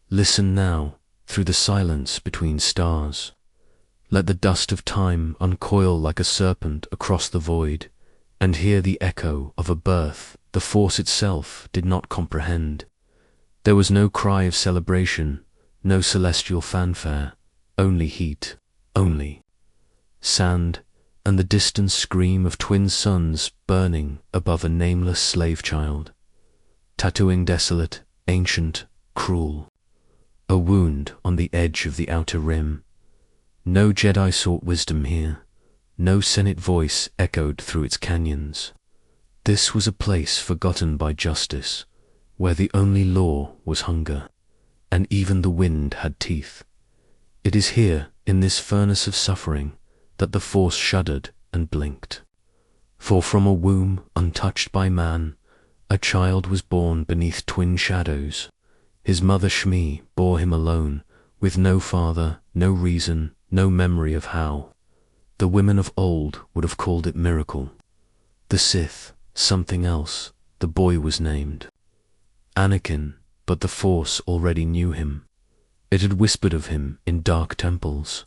Listen now, through the silence between stars. Let the dust of time uncoil like a serpent across the void, and hear the echo of a birth the Force itself did not comprehend. There was no cry of celebration, no celestial fanfare, only heat, only sand, and the distant scream of twin suns burning above a nameless slave child, tattooing desolate, ancient, cruel, a wound on the edge of the outer rim. No Jedi sought wisdom here, no Senate voice echoed through its canyons. This was a place forgotten by justice, where the only law was hunger, and even the wind had teeth. It is here, in this furnace of suffering, that the Force shuddered and blinked. For from a womb untouched by man, a child was born beneath twin shadows. His mother Shmi bore him alone, with no father, no reason, no memory of how. The women of old would have called it miracle. The Sith, something else, the boy was named Anakin, but the Force already knew him. It had whispered of him in dark temples.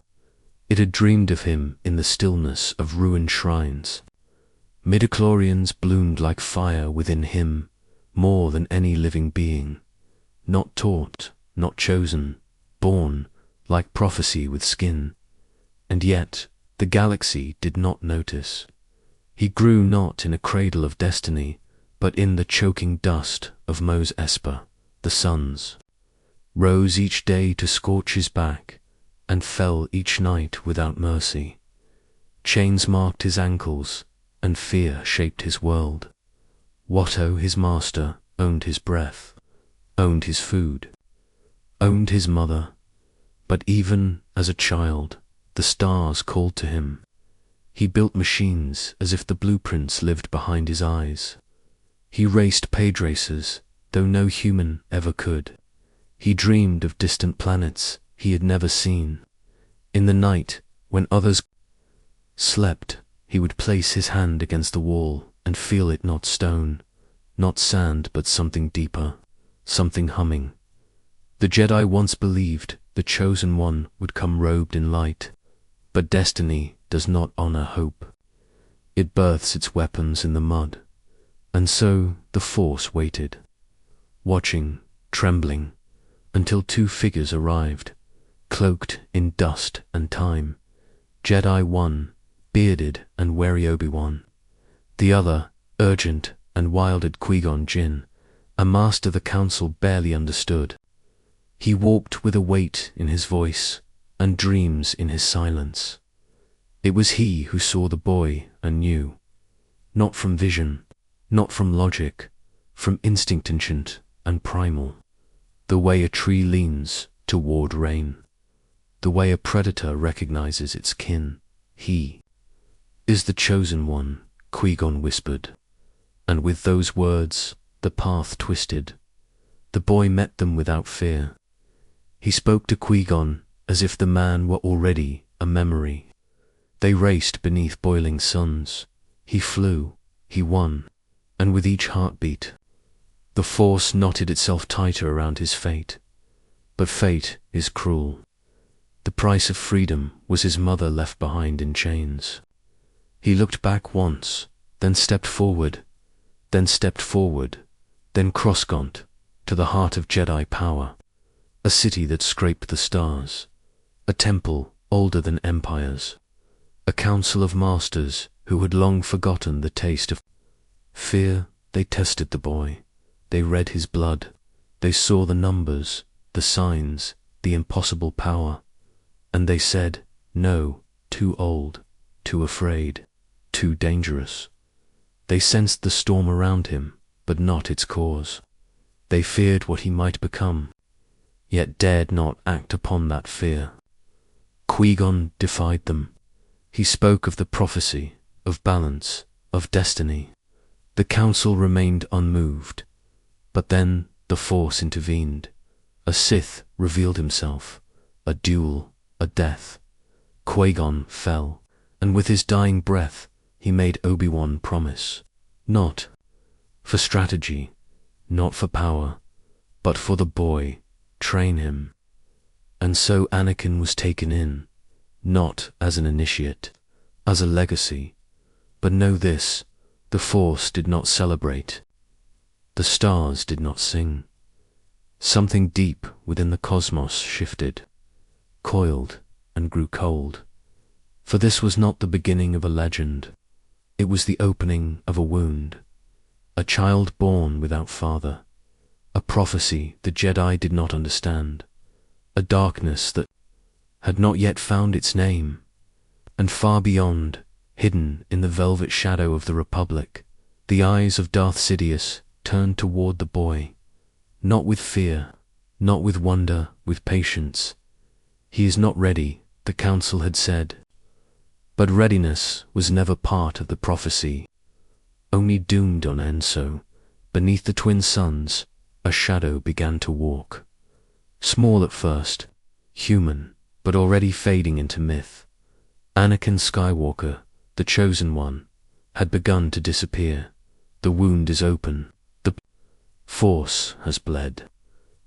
It had dreamed of him in the stillness of ruined shrines. Midichlorians bloomed like fire within him, more than any living being. Not taught, not chosen, born, like prophecy with skin. And yet, the galaxy did not notice. He grew not in a cradle of destiny, but in the choking dust of Mos Espa, the suns. Rose each day to scorch his back, and fell each night without mercy. Chains marked his ankles, and fear shaped his world. Watto, his master, owned his breath, owned his food, owned his mother. But even as a child, the stars called to him. He built machines as if the blueprints lived behind his eyes. He raced page races, though no human ever could. He dreamed of distant planets he had never seen. In the night, when others slept, he would place his hand against the wall and feel it not stone, not sand, but something deeper, something humming. The Jedi once believed the Chosen One would come robed in light, but destiny does not honor hope. It births its weapons in the mud. And so the Force waited, watching, trembling, until two figures arrived, cloaked in dust and time. Jedi one, bearded and wary Obi-Wan. The other, urgent and wilded Qui-Gon Jinn, a master the Council barely understood. He walked with a weight in his voice and dreams in his silence. It was he who saw the boy and knew, not from vision, not from logic, from instinct ancient and primal, the way a tree leans toward rain, the way a predator recognizes its kin. He is the Chosen One, Qui-Gon whispered, and with those words the path twisted. The boy met them without fear. He spoke to Qui-Gon as if the man were already a memory. They raced beneath boiling suns. He flew, he won, and with each heartbeat, the Force knotted itself tighter around his fate. But fate is cruel. The price of freedom was his mother left behind in chains. He looked back once, then stepped forward, then cross-gaunt to the heart of Jedi power, a city that scraped the stars, a temple older than empires, a council of masters who had long forgotten the taste of fear. They tested the boy. They read his blood. They saw the numbers, the signs, the impossible power. And they said, no, too old, too afraid, too dangerous. They sensed the storm around him, but not its cause. They feared what he might become, yet dared not act upon that fear. Qui-Gon defied them. He spoke of the prophecy, of balance, of destiny. The council remained unmoved, but then the Force intervened. A Sith revealed himself, a duel, a death. Qui-Gon fell, and with his dying breath he made Obi-Wan promise, not for strategy, not for power, but for the boy, train him. And so Anakin was taken in, not as an initiate, as a legacy. But know this, the Force did not celebrate. The stars did not sing. Something deep within the cosmos shifted, coiled, and grew cold. For this was not the beginning of a legend. It was the opening of a wound. A child born without father. A prophecy the Jedi did not understand. A darkness that had not yet found its name. And far beyond, hidden in the velvet shadow of the Republic, the eyes of Darth Sidious turned toward the boy. Not with fear, not with wonder, with patience. He is not ready, the Council had said. But readiness was never part of the prophecy. Only doomed on Enso, beneath the twin suns, a shadow began to walk. Small at first, human, but already fading into myth. Anakin Skywalker, the chosen one, had begun to disappear. The wound is open. The Force has bled.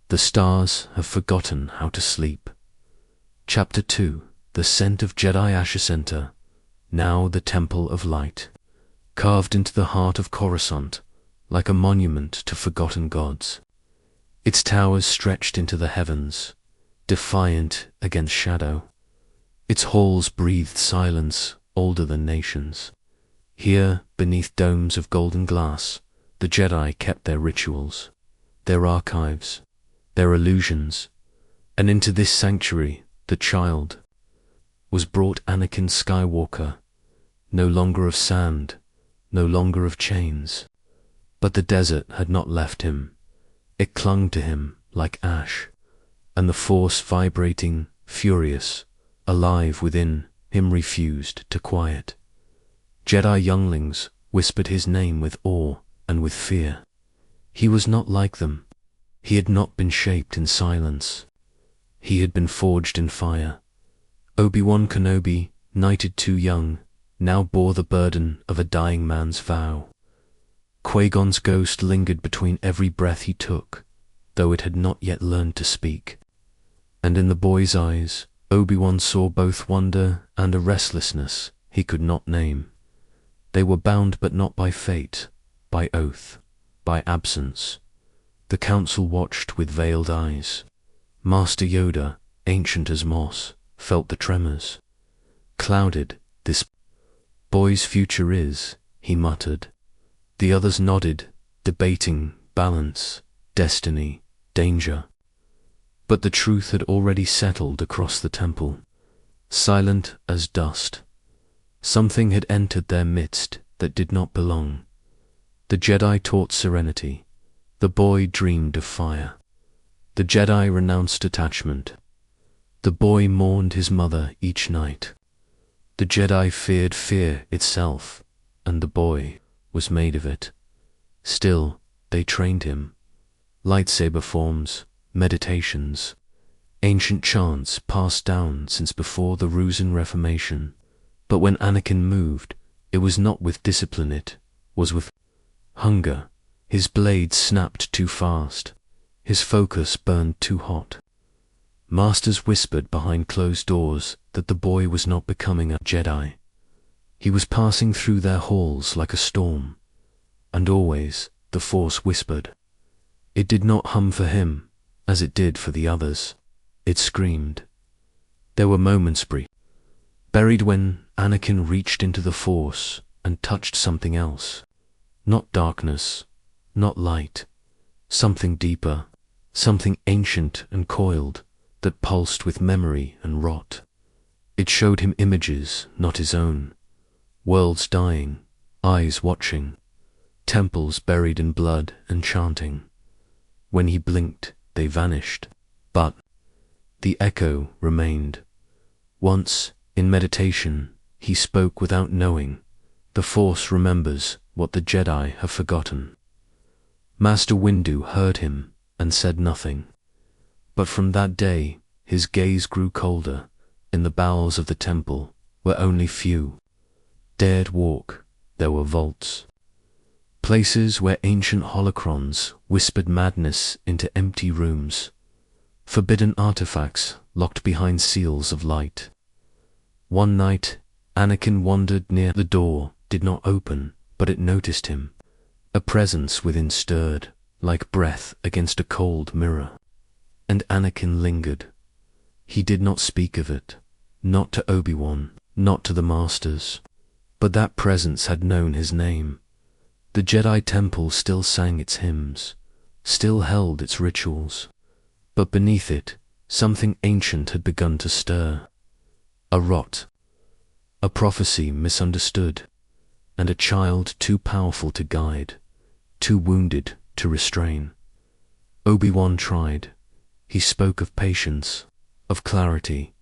The stars have forgotten how to sleep. Chapter 2. The Scent of Jedi Ashcenter, now the Temple of Light. Carved into the heart of Coruscant, like a monument to forgotten gods. Its towers stretched into the heavens, defiant against shadow. Its halls breathed silence older than nations. Here, beneath domes of golden glass, the Jedi kept their rituals, their archives, their illusions, and into this sanctuary, the child, was brought Anakin Skywalker, no longer of sand, no longer of chains. But the desert had not left him. It clung to him like ash, and the Force vibrating, furious, alive within him refused to quiet. Jedi younglings whispered his name with awe and with fear. He was not like them. He had not been shaped in silence. He had been forged in fire. Obi-Wan Kenobi, knighted too young, now bore the burden of a dying man's vow. Qui-Gon's ghost lingered between every breath he took, though it had not yet learned to speak. And in the boy's eyes, Obi-Wan saw both wonder and a restlessness he could not name. They were bound but not by fate, by oath, by absence. The Council watched with veiled eyes. Master Yoda, ancient as moss, felt the tremors. Clouded, this boy's future is, he muttered. The others nodded, debating balance, destiny, danger. But the truth had already settled across the temple, silent as dust. Something had entered their midst that did not belong. The Jedi taught serenity. The boy dreamed of fire. The Jedi renounced attachment. The boy mourned his mother each night. The Jedi feared fear itself, and the boy was made of it. Still, they trained him. Lightsaber forms, meditations, ancient chants passed down since before the Rusin Reformation. But when Anakin moved, it was not with discipline, it was with hunger. His blade snapped too fast. His focus burned too hot. Masters whispered behind closed doors that the boy was not becoming a Jedi. He was passing through their halls like a storm. And always the Force whispered. It did not hum for him, as it did for the others. It screamed. There were moments buried when Anakin reached into the Force and touched something else. Not darkness, not light. Something deeper, something ancient and coiled, that pulsed with memory and rot. It showed him images not his own. Worlds dying, eyes watching, temples buried in blood and chanting. When he blinked, they vanished, but the echo remained. Once, in meditation, he spoke without knowing. The Force remembers what the Jedi have forgotten. Master Windu heard him and said nothing. But from that day, his gaze grew colder. In the bowels of the temple, where only few dared walk, there were vaults. Places where ancient holocrons whispered madness into empty rooms. forbidden artifacts locked behind seals of light. One night, Anakin wandered near the door, did not open, but it noticed him. A presence within stirred, like breath against a cold mirror. And Anakin lingered. He did not speak of it, not to Obi-Wan, not to the Masters, but that presence had known his name. The Jedi Temple still sang its hymns, still held its rituals, but beneath it, something ancient had begun to stir. A rot, a prophecy misunderstood, and a child too powerful to guide, too wounded to restrain. Obi-Wan tried. He spoke of patience, of clarity.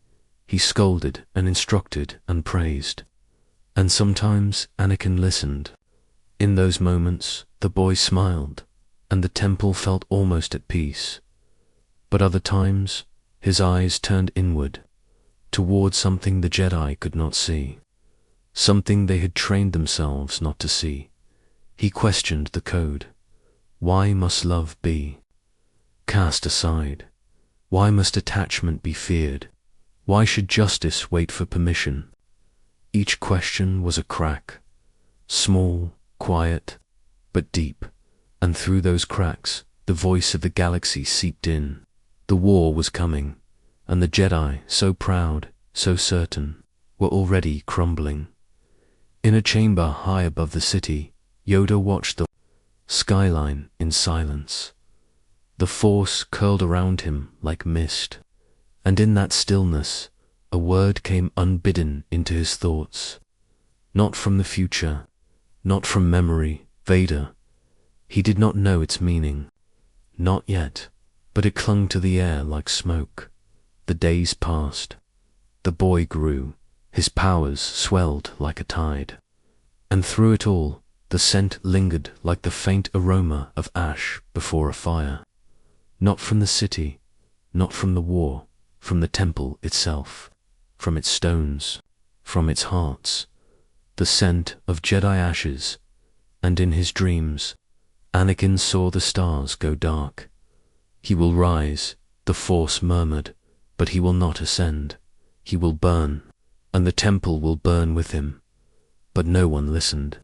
He scolded and instructed and praised. And sometimes Anakin listened. In those moments, the boy smiled, and the temple felt almost at peace. But other times, his eyes turned inward, toward something the Jedi could not see, something they had trained themselves not to see. He questioned the code. Why must love be cast aside? Why must attachment be feared? Why should justice wait for permission? Each question was a crack, small, quiet, but deep, and through those cracks, the voice of the galaxy seeped in. The war was coming, and the Jedi, so proud, so certain, were already crumbling. In a chamber high above the city, Yoda watched the skyline in silence. The Force curled around him like mist, and in that stillness, a word came unbidden into his thoughts. Not from the future, not from memory, Vader. He did not know its meaning. Not yet, but it clung to the air like smoke. The days passed. The boy grew. His powers swelled like a tide. And through it all, the scent lingered like the faint aroma of ash before a fire. Not from the city, not from the war, from the temple itself, from its stones, from its hearts, the scent of Jedi ashes. And in his dreams, Anakin saw the stars go dark. He will rise, the Force murmured, but he will not ascend. He will burn, and the temple will burn with him. But no one listened.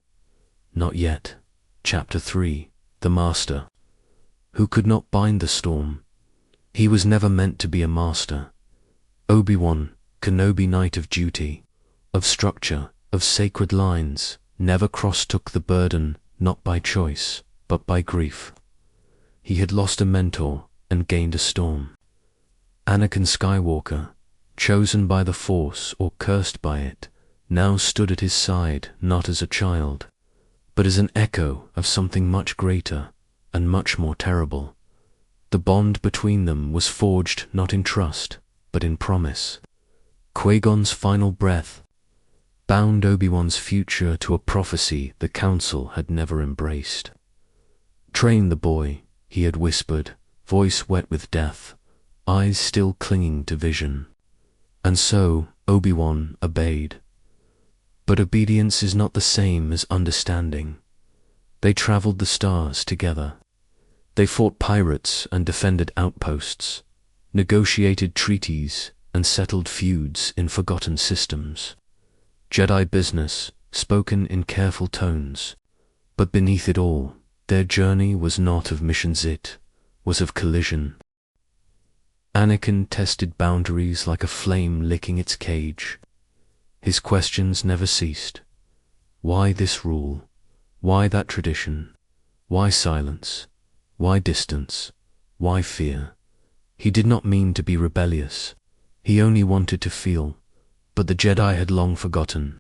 Not yet. Chapter 3, The Master. Who could not bind the storm? He was never meant to be a master. Obi-Wan, Kenobi knight of duty, of structure, of sacred lines, never cross-took the burden, not by choice, but by grief. He had lost a mentor and gained a storm. Anakin Skywalker, chosen by the Force or cursed by it, now stood at his side not as a child, but as an echo of something much greater and much more terrible. The bond between them was forged not in trust, but in promise. Qui-Gon's final breath bound Obi-Wan's future to a prophecy the Council had never embraced. Train the boy, he had whispered, voice wet with death, eyes still clinging to vision. And so Obi-Wan obeyed. But obedience is not the same as understanding. They traveled the stars together. They fought pirates and defended outposts, negotiated treaties and settled feuds in forgotten systems. Jedi business, spoken in careful tones, but beneath it all, their journey was not of missions, it was of collision. Anakin tested boundaries like a flame licking its cage. His questions never ceased. Why this rule? Why that tradition? Why silence? Why distance? Why fear? He did not mean to be rebellious. He only wanted to feel. But the Jedi had long forgotten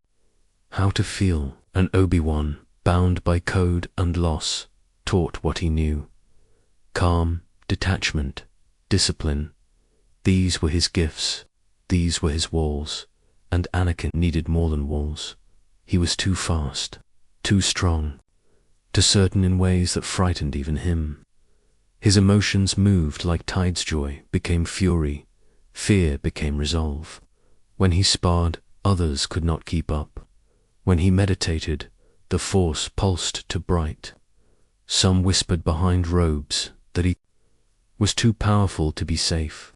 how to feel, and Obi-Wan, bound by code and loss, taught what he knew. Calm, detachment, discipline. These were his gifts. These were his walls. And Anakin needed more than walls. He was too fast, too strong, too certain in ways that frightened even him. His emotions moved like tide's joy became fury, fear became resolve. When he sparred, others could not keep up. When he meditated, the Force pulsed too bright. Some whispered behind robes that he was too powerful to be safe,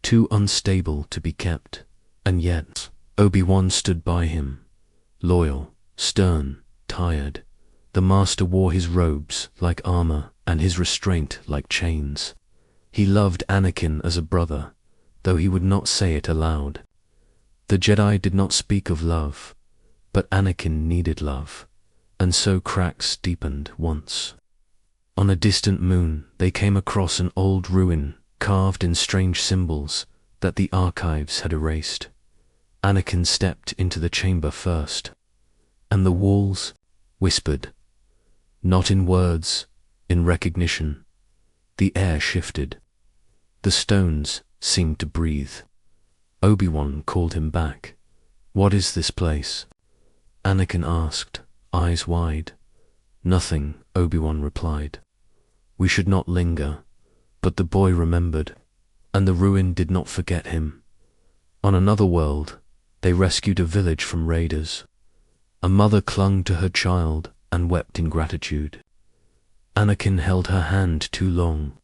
too unstable to be kept, and yet Obi-Wan stood by him, loyal, stern, tired. The master wore his robes like armor and his restraint like chains. He loved Anakin as a brother, though he would not say it aloud. The Jedi did not speak of love, but Anakin needed love, and so cracks deepened once. On a distant moon, they came across an old ruin carved in strange symbols that the archives had erased. Anakin stepped into the chamber first, and the walls whispered, not in words, in recognition. The air shifted. The stones seemed to breathe. Obi-Wan called him back. "What is this place?" Anakin asked, eyes wide. "Nothing," Obi-Wan replied. "We should not linger." But the boy remembered, and the ruin did not forget him. On another world, they rescued a village from raiders. A mother clung to her child and wept in gratitude. Anakin held her hand too long.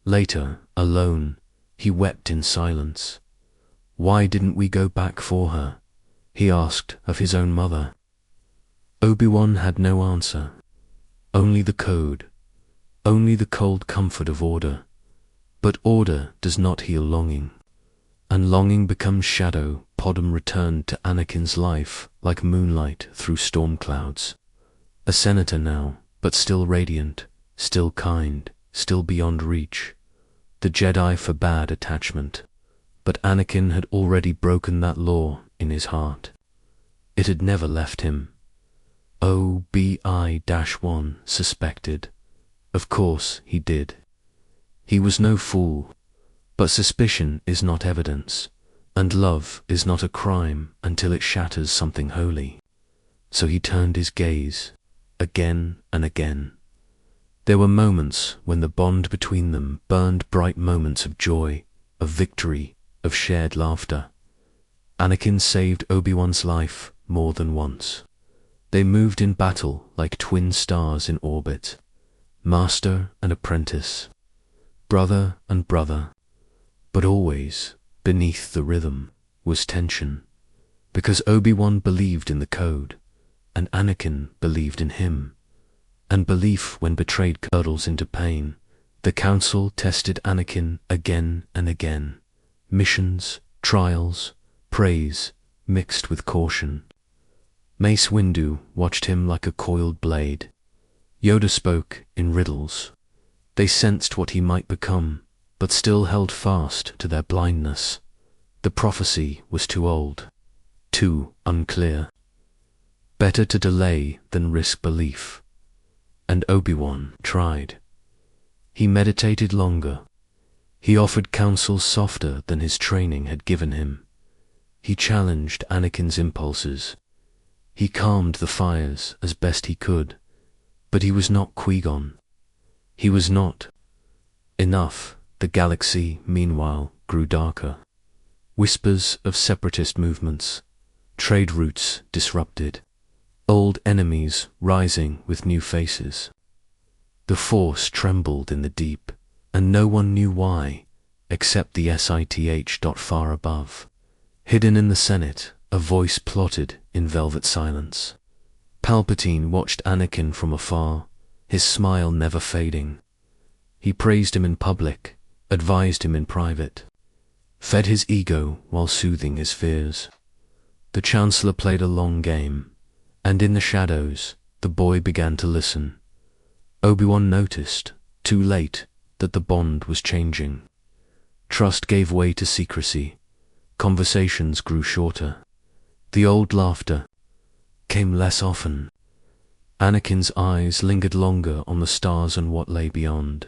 Later, alone, he wept in silence. "Why didn't we go back for her?" he asked of his own mother. Obi-Wan had no answer. Only the code, only the cold comfort of order. But order does not heal longing, and longing becomes shadow. Podum returned to Anakin's life like moonlight through storm clouds. A senator now, but still radiant, still kind, still beyond reach. The Jedi forbade attachment, but Anakin had already broken that law in his heart. It had never left him. Obi-Wan suspected. Of course he did. He was no fool, but suspicion is not evidence, and love is not a crime until it shatters something holy. So he turned his gaze, again and again. There were moments when the bond between them burned, bright moments of joy, of victory, of shared laughter. Anakin saved Obi-Wan's life more than once. They moved in battle like twin stars in orbit, master and apprentice, brother and brother. But always, beneath the rhythm, was tension, because Obi-Wan believed in the code, and Anakin believed in him. And belief, when betrayed, curdles into pain. The Council tested Anakin again and again. Missions, trials, praise, mixed with caution. Mace Windu watched him like a coiled blade. Yoda spoke in riddles. They sensed what he might become, but still held fast to their blindness. The prophecy was too old, too unclear. Better to delay than risk belief. And Obi-Wan tried. He meditated longer. He offered counsel softer than his training had given him. He challenged Anakin's impulses. He calmed the fires as best he could, but he was not Qui-Gon. He was not enough. The galaxy, meanwhile, grew darker. Whispers of separatist movements, trade routes disrupted, old enemies rising with new faces. The Force trembled in the deep, and no one knew why, except the SITH. Far above. Hidden in the Senate, a voice plotted in velvet silence. Palpatine watched Anakin from afar, his smile never fading. He praised him in public, advised him in private, fed his ego while soothing his fears. The Chancellor played a long game, and in the shadows, the boy began to listen. Obi-Wan noticed, too late, that the bond was changing. Trust gave way to secrecy. Conversations grew shorter. The old laughter came less often. Anakin's eyes lingered longer on the stars and what lay beyond,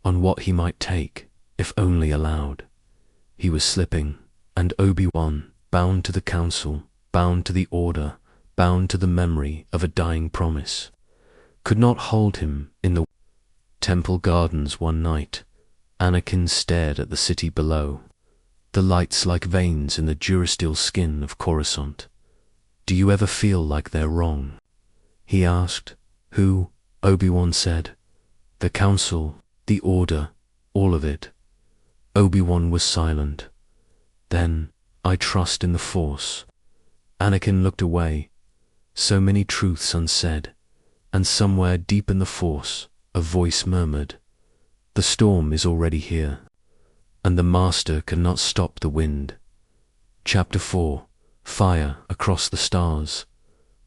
on what he might take, if only allowed. He was slipping, and Obi-Wan, bound to the Council, bound to the Order, bound to the memory of a dying promise, could not hold him in the temple gardens. One night, Anakin stared at the city below, the lights like veins in the durasteel skin of Coruscant. "Do you ever feel like they're wrong?" he asked. "Who?" Obi-Wan said. "The Council, the Order, all of it. Obi-Wan was silent. Then, I trust in the Force. Anakin looked away. So many truths unsaid. And somewhere deep in the Force, a voice murmured, "The storm is already here, and the Master cannot stop the wind." Chapter 4. Fire across the stars.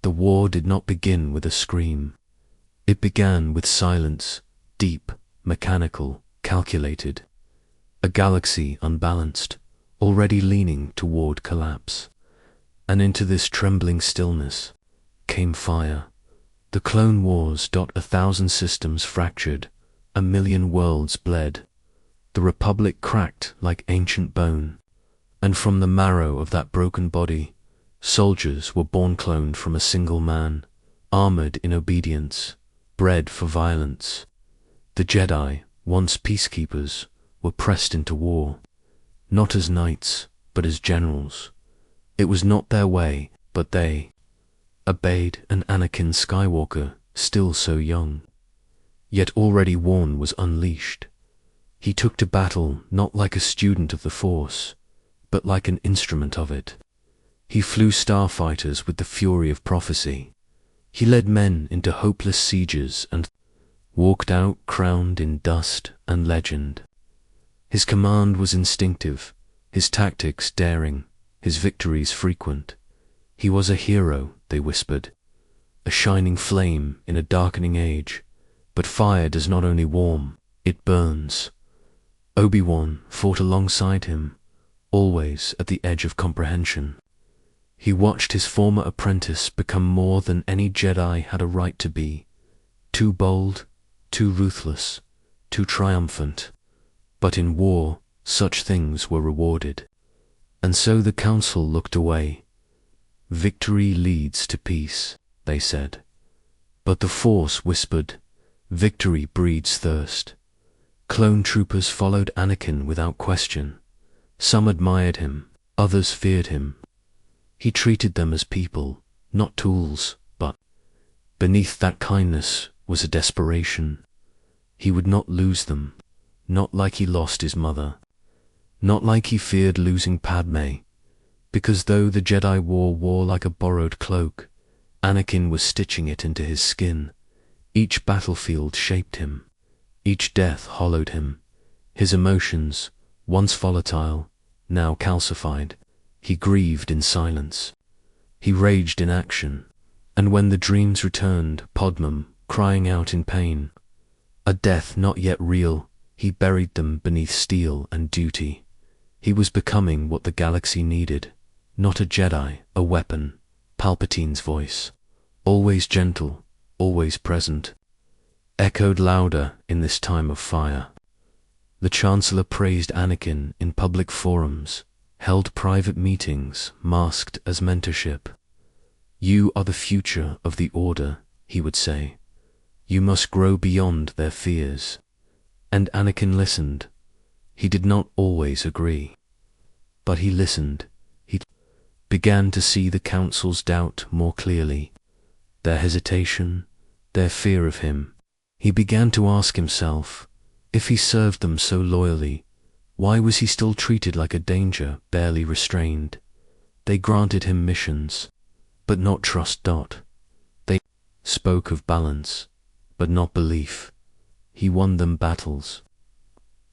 The war did not begin with a scream. It began with silence, deep, mechanical, calculated. A galaxy unbalanced, already leaning toward collapse. And into this trembling stillness came fire. The Clone Wars. 1,000 systems fractured, 1,000,000 worlds bled. The Republic cracked like ancient bone, and from the marrow of that broken body, soldiers were born cloned from a single man, armored in obedience, bred for violence. The Jedi, once peacekeepers, were pressed into war, not as knights, but as generals. It was not their way, but they obeyed, and Anakin Skywalker, still so young, yet already worn, was unleashed. He took to battle not like a student of the Force, but like an instrument of it. He flew starfighters with the fury of prophecy. He led men into hopeless sieges and walked out crowned in dust and legend. His command was instinctive, his tactics daring, his victories frequent. He was a hero, they whispered, a shining flame in a darkening age. But fire does not only warm, it burns. Obi-Wan fought alongside him, always at the edge of comprehension. He watched his former apprentice become more than any Jedi had a right to be, too bold, too ruthless, too triumphant. But in war, such things were rewarded. And so the Council looked away. "Victory leads to peace," they said. But the Force whispered, "Victory breeds thirst." Clone troopers followed Anakin without question. Some admired him, others feared him. He treated them as people, not tools, but beneath that kindness was a desperation. He would not lose them, not like he lost his mother, not like he feared losing Padme, because though the Jedi wore war like a borrowed cloak, Anakin was stitching it into his skin. Each battlefield shaped him, each death hollowed him. His emotions, once volatile, now calcified. He grieved in silence. He raged in action. And when the dreams returned, Podmum, crying out in pain, a death not yet real, he buried them beneath steel and duty. He was becoming what the galaxy needed, not a Jedi, a weapon. Palpatine's voice, always gentle, always present, echoed louder in this time of fire. The Chancellor praised Anakin in public forums, held private meetings masked as mentorship. "You are the future of the Order," he would say. "You must grow beyond their fears." And Anakin listened. He did not always agree, but he listened. He began to see the Council's doubt more clearly, their hesitation, their fear of him. He began to ask himself, if he served them so loyally, why was he still treated like a danger barely restrained? They granted him missions, but not trust. They spoke of balance, but not belief. He won them battles.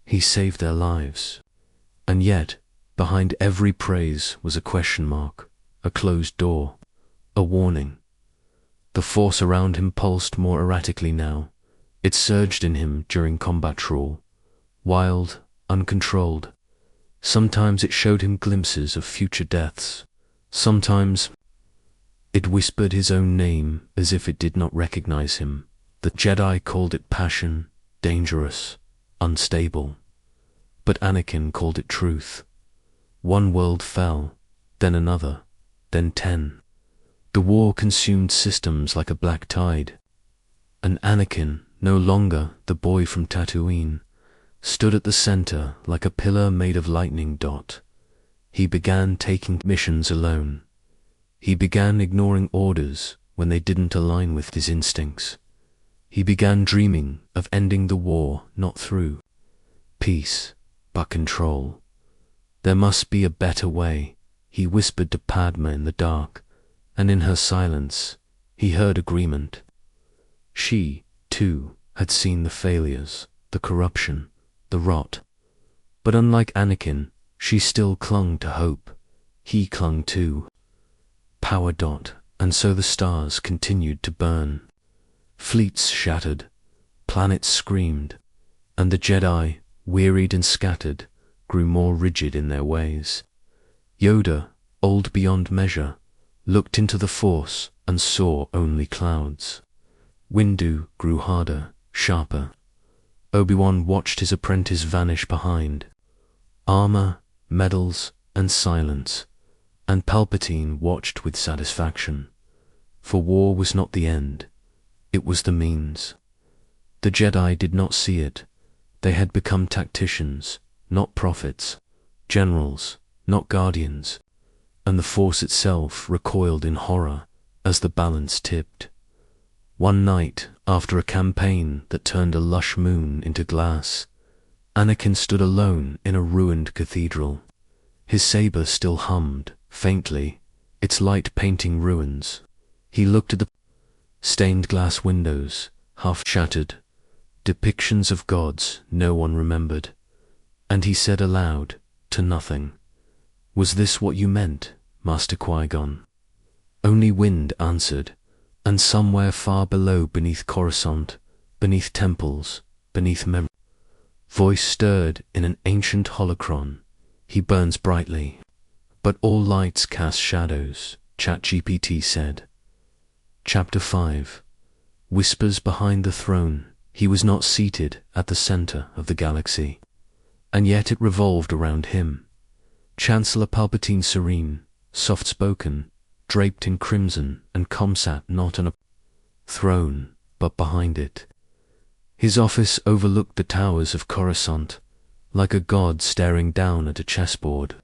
He saved their lives. And yet, behind every praise was a question mark, a closed door, a warning. The force around him pulsed more erratically now. It surged in him during combat rule, wild, uncontrolled. Sometimes it showed him glimpses of future deaths. Sometimes it whispered his own name as if it did not recognize him. The Jedi called it passion, dangerous, unstable. But Anakin called it truth. One world fell, then another, then 10. The war consumed systems like a black tide. And Anakin, no longer the boy from Tatooine, stood at the center like a pillar made of lightning. He began taking missions alone. He began ignoring orders when they didn't align with his instincts. He began dreaming of ending the war not through peace, but control. There must be a better way, he whispered to Padma in the dark, and in her silence, he heard agreement. She, too, had seen the failures, the corruption, the rot. But unlike Anakin, she still clung to hope. He clung too. Power. And so the stars continued to burn. Fleets shattered, planets screamed, and the Jedi, wearied and scattered, grew more rigid in their ways. Yoda, old beyond measure, looked into the Force and saw only clouds. Windu grew harder, sharper. Obi-Wan watched his apprentice vanish behind. Armor, medals, and silence, and Palpatine watched with satisfaction. For war was not the end, it was the means. The Jedi did not see it. They had become tacticians, not prophets, generals, not guardians, and the Force itself recoiled in horror as the balance tipped. One night, after a campaign that turned a lush moon into glass, Anakin stood alone in a ruined cathedral. His saber still hummed, faintly, its light painting ruins. He looked at the stained glass windows, half shattered, depictions of gods no one remembered, and he said aloud, to nothing, "Was this what you meant, Master Qui-Gon?" Only wind answered, and somewhere far below, beneath Coruscant, beneath temples, beneath memory, voice stirred in an ancient holocron. He burns brightly, but all lights cast shadows, ChatGPT said. Chapter 5. Whispers behind the throne. He was not seated at the center of the galaxy, and yet it revolved around him. Chancellor Palpatine serene, soft-spoken, draped in crimson, and sat not on a throne, but behind it. His office overlooked the towers of Coruscant, like a god staring down at a chessboard.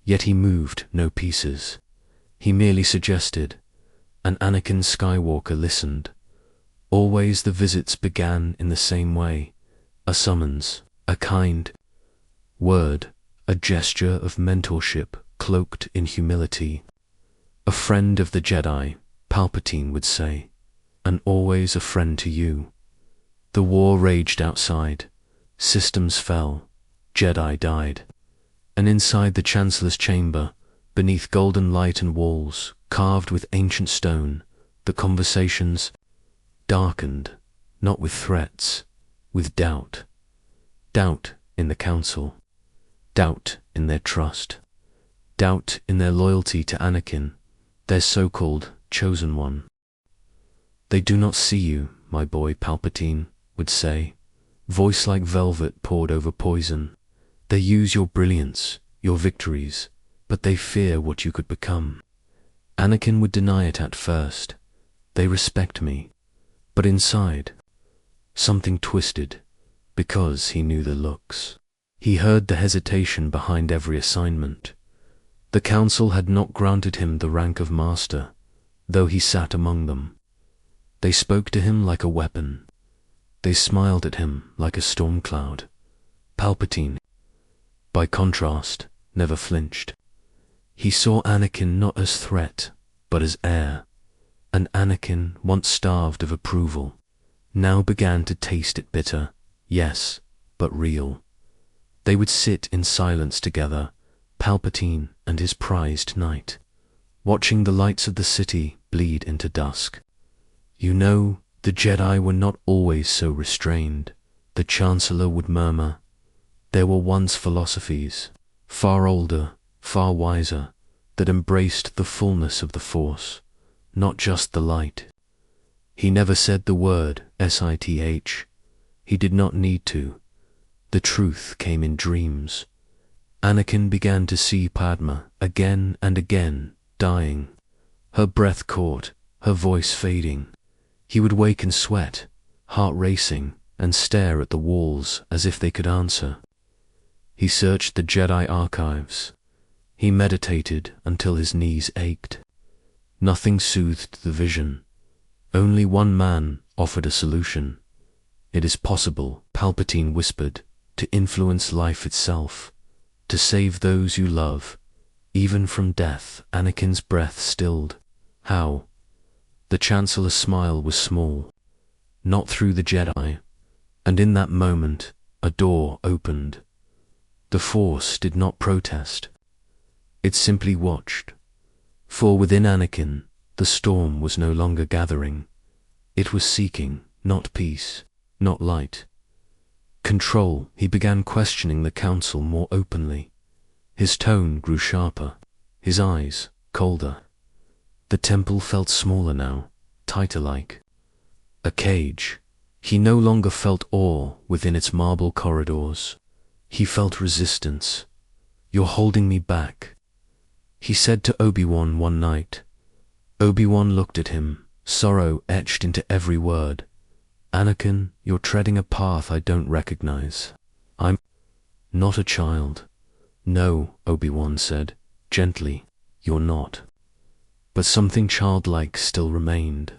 Yet he moved no pieces. He merely suggested, and Anakin Skywalker listened. Always the visits began in the same way, a summons, a kind word, a gesture of mentorship cloaked in humility. A friend of the Jedi, Palpatine would say, and always a friend to you. The war raged outside, systems fell, Jedi died, and inside the Chancellor's chamber, beneath golden light and walls, carved with ancient stone, the conversations darkened, not with threats, with doubt. Doubt in the Council, doubt in their trust, doubt in their loyalty to Anakin, their so-called chosen one. "They do not see you, my boy," Palpatine would say, voice like velvet poured over poison. "They use your brilliance, your victories, but they fear what you could become." Anakin would deny it at first. "They respect me." But inside, something twisted, because he knew the looks. He heard the hesitation behind every assignment. The Council had not granted him the rank of Master, though he sat among them. They spoke to him like a weapon. They smiled at him like a storm cloud. Palpatine, by contrast, never flinched. He saw Anakin not as threat, but as heir, and Anakin, once starved of approval, now began to taste it bitter, yes, but real. They would sit in silence together, Palpatine and his prized knight, watching the lights of the city bleed into dusk. "You know, the Jedi were not always so restrained," the Chancellor would murmur. "There were once philosophies, far older, far wiser, that embraced the fullness of the Force, not just the light." He never said the word sith. He did not need to. The truth came in dreams. Anakin began to see Padma again and again, dying. Her breath caught, her voice fading. He would wake and sweat, heart racing, and stare at the walls as if they could answer. He searched the Jedi archives. He meditated until his knees ached. Nothing soothed the vision. Only one man offered a solution. "It is possible," Palpatine whispered, to influence life itself, to save those you love, even from death. Anakin's breath stilled. How? The Chancellor's smile was small. Not through the Jedi. And in that moment, a door opened. The Force did not protest. It simply watched. For within Anakin, the storm was no longer gathering. It was seeking, not peace, not light. Control. He began questioning the Council more openly. His tone grew sharper, his eyes colder. The temple felt smaller now, tighter-like. A cage. He no longer felt awe within its marble corridors. He felt resistance. "You're holding me back," he said to Obi-Wan one night. Obi-Wan looked at him, sorrow etched into every word. "Anakin, you're treading a path I don't recognize. I'm not a child." "No," Obi-Wan said, gently, "you're not." But something childlike still remained.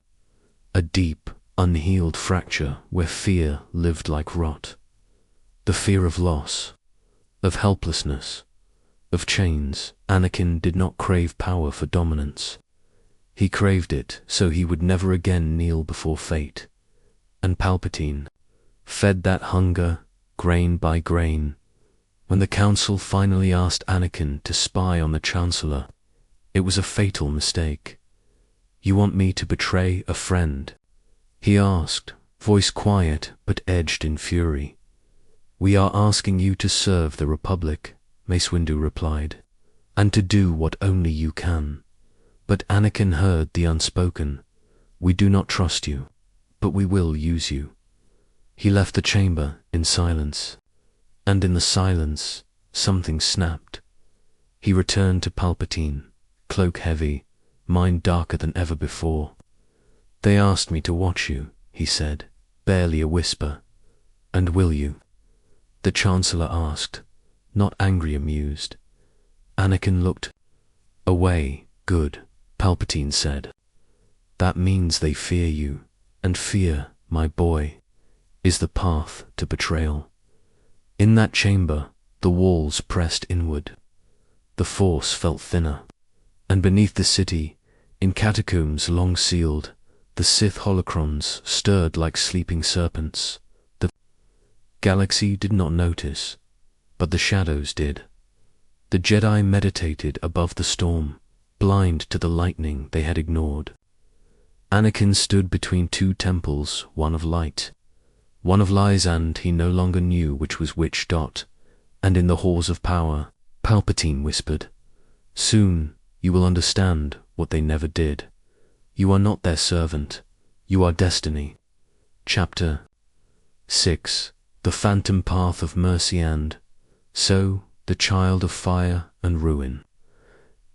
A deep, unhealed fracture where fear lived like rot. The fear of loss, of helplessness, of chains. Anakin did not crave power for dominance. He craved it so he would never again kneel before fate. And Palpatine fed that hunger, grain by grain. When the Council finally asked Anakin to spy on the Chancellor, it was a fatal mistake. "You want me to betray a friend?" he asked, voice quiet but edged in fury. "We are asking you to serve the Republic," Mace Windu replied, "and to do what only you can." But Anakin heard the unspoken. "We do not trust you, but we will use you." He left the chamber in silence, and in the silence, something snapped. He returned to Palpatine, cloak heavy, mind darker than ever before. "They asked me to watch you," he said, barely a whisper. "And will you?" The Chancellor asked, not angry, amused. Anakin looked away. "Good," Palpatine said. "That means they fear you, and fear, my boy, is the path to betrayal." In that chamber, the walls pressed inward. The Force felt thinner, and beneath the city, in catacombs long sealed, the Sith holocrons stirred like sleeping serpents. The galaxy did not notice, but the shadows did. The Jedi meditated above the storm, blind to the lightning they had ignored. Anakin stood between two temples, one of light, one of lies, and he no longer knew which was which. And in the halls of power, Palpatine whispered, "Soon you will understand what they never did. You are not their servant, you are destiny." Chapter 6. The Phantom Path of Mercy. And so, the child of fire and ruin,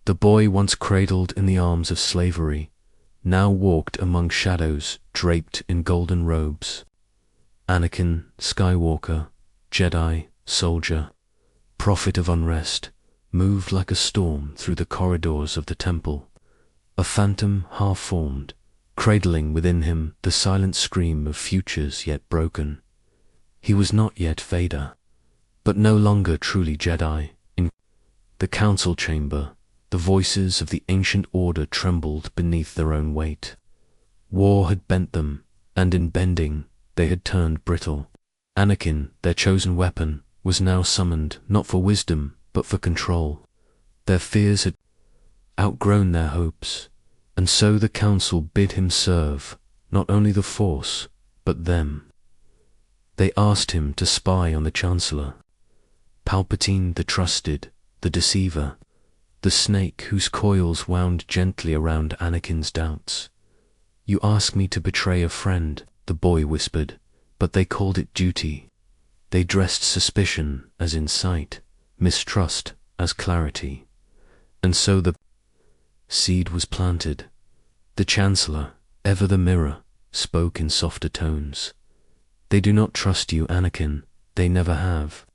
the boy once cradled in the arms of slavery, now walked among shadows draped in golden robes. Anakin Skywalker, Jedi, soldier, prophet of unrest, moved like a storm through the corridors of the temple, a phantom half-formed, cradling within him the silent scream of futures yet broken. He was not yet Vader, but no longer truly Jedi. In the council chamber, the voices of the ancient order trembled beneath their own weight. War had bent them, and in bending, they had turned brittle. Anakin, their chosen weapon, was now summoned not for wisdom, but for control. Their fears had outgrown their hopes, and so the council bid him serve not only the Force, but them. They asked him to spy on the Chancellor. Palpatine the trusted, the deceiver, the snake whose coils wound gently around Anakin's doubts. "You ask me to betray a friend," the boy whispered, "but they called it duty. They dressed suspicion as insight, mistrust as clarity." And so the seed was planted. The Chancellor, ever the mirror, spoke in softer tones. "They do not trust you, Anakin. They never have.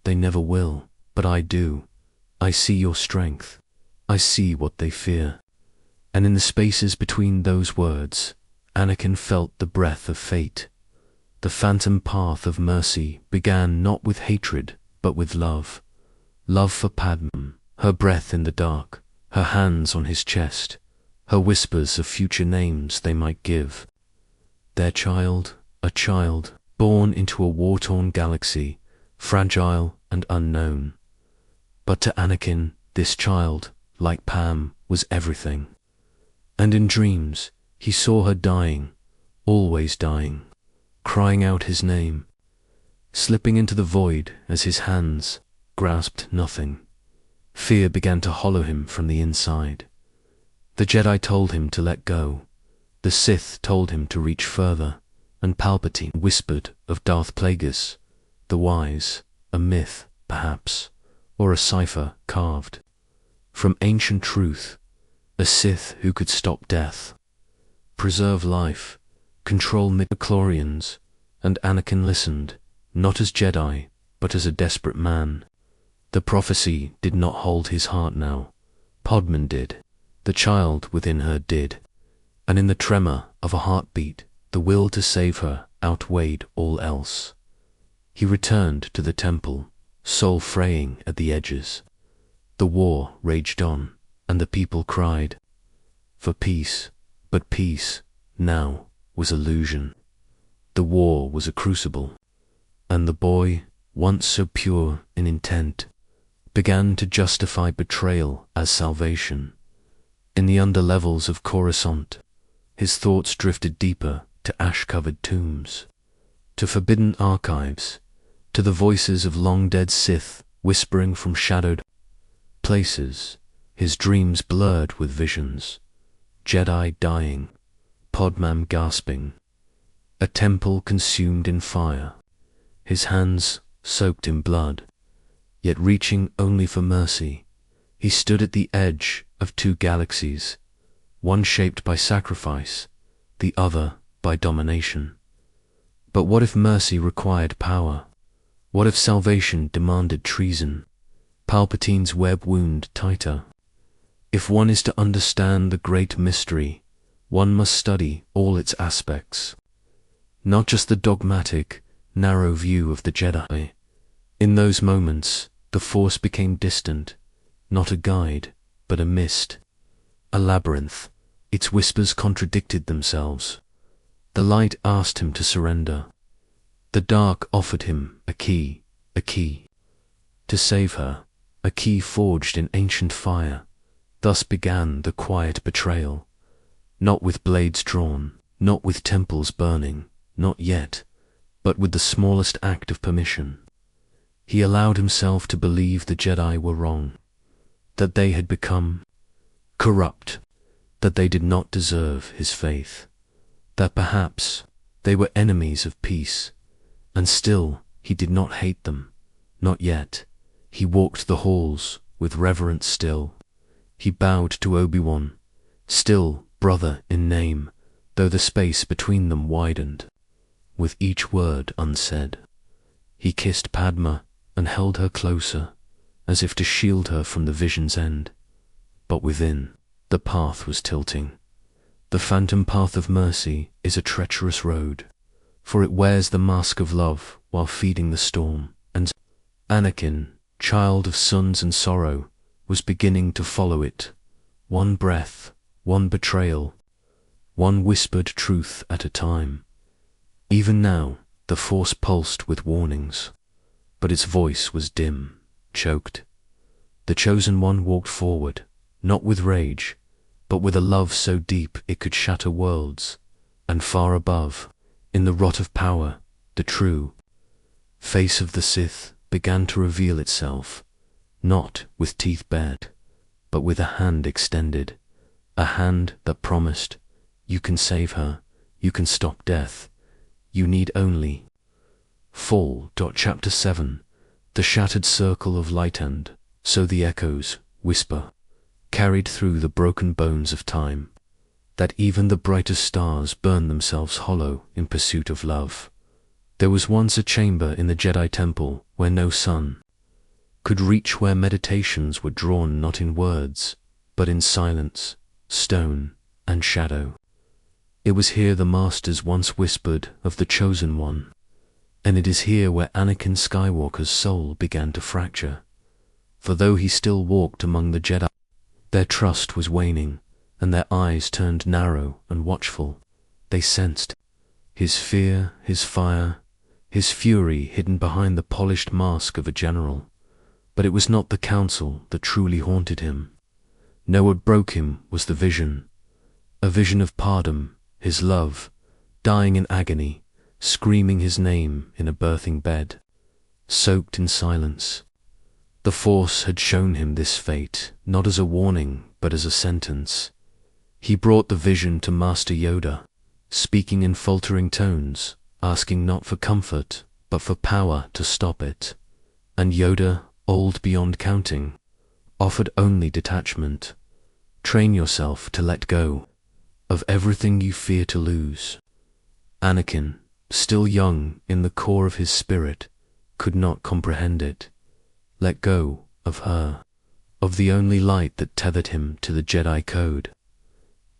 They never will. But I do. I see your strength. I see what they fear." And in the spaces between those words, Anakin felt the breath of fate. The phantom path of mercy began not with hatred, but with love. Love for Padma, her breath in the dark, her hands on his chest, her whispers of future names they might give. Their child, a child, born into a war-torn galaxy, fragile and unknown. But to Anakin, this child, like Pam, was everything. And in dreams, he saw her dying, always dying, crying out his name, slipping into the void as his hands grasped nothing. Fear began to hollow him from the inside. The Jedi told him to let go. The Sith told him to reach further, and Palpatine whispered of Darth Plagueis, the wise, a myth, perhaps, or a cipher carved from ancient truth, a Sith who could stop death, preserve life, control midichlorians, and Anakin listened, not as Jedi, but as a desperate man. The prophecy did not hold his heart now. Padman did. The child within her did. And in the tremor of a heartbeat, the will to save her outweighed all else. He returned to the temple, soul fraying at the edges. The war raged on, and the people cried for peace, but peace, now, was illusion. The war was a crucible, and the boy, once so pure in intent, began to justify betrayal as salvation. In the underlevels of Coruscant, his thoughts drifted deeper to ash-covered tombs, to forbidden archives, to the voices of long-dead Sith whispering from shadowed places, his dreams blurred with visions, Jedi dying, Padman gasping, a temple consumed in fire, his hands soaked in blood, yet reaching only for mercy. He stood at the edge of two galaxies, one shaped by sacrifice, the other by domination. But what if mercy required power? What if salvation demanded treason? Palpatine's web wound tighter. If one is to understand the great mystery, one must study all its aspects, not just the dogmatic, narrow view of the Jedi. In those moments, the Force became distant, not a guide, but a mist, a labyrinth. Its whispers contradicted themselves. The light asked him to surrender. The dark offered him a key to save her, a key forged in ancient fire. Thus began the quiet betrayal, not with blades drawn, not with temples burning, not yet, but with the smallest act of permission. He allowed himself to believe the Jedi were wrong, that they had become corrupt, that they did not deserve his faith, that perhaps they were enemies of peace, and still he did not hate them, not yet. He walked the halls with reverence still. He bowed to Obi-Wan, still brother in name, though the space between them widened, with each word unsaid. He kissed Padma and held her closer, as if to shield her from the vision's end. But within, the path was tilting. The phantom path of mercy is a treacherous road, for it wears the mask of love while feeding the storm, and Anakin, child of suns and sorrow, was beginning to follow it, one breath, one betrayal, one whispered truth at a time. Even now, the Force pulsed with warnings, but its voice was dim, choked. The Chosen One walked forward, not with rage, but with a love so deep it could shatter worlds, and far above, in the rot of power, the true face of the Sith began to reveal itself, not with teeth bared, but with a hand extended, a hand that promised, you can save her, you can stop death, you need only fall. Chapter 7. The shattered circle of light, and so the echoes whisper, carried through the broken bones of time, that even the brightest stars burn themselves hollow in pursuit of love. There was once a chamber in the Jedi Temple where no sun could reach, where meditations were drawn not in words, but in silence, stone, and shadow. It was here the Masters once whispered of the Chosen One, And it is here where Anakin Skywalker's soul began to fracture. For though he still walked among the Jedi, their trust was waning, and their eyes turned narrow and watchful. They sensed his fear, his fire, his fury hidden behind the polished mask of a general. But it was not the council that truly haunted him. No, what broke him was the vision. A vision of Pardum, his love, dying in agony, screaming his name in a birthing bed, soaked in silence. The Force had shown him this fate, not as a warning, but as a sentence. He brought the vision to Master Yoda, speaking in faltering tones, asking not for comfort, but for power to stop it. And Yoda, old beyond counting, offered only detachment. Train yourself to let go of everything you fear to lose. Anakin, still young in the core of his spirit, could not comprehend it. Let go of her, of the only light that tethered him to the Jedi code.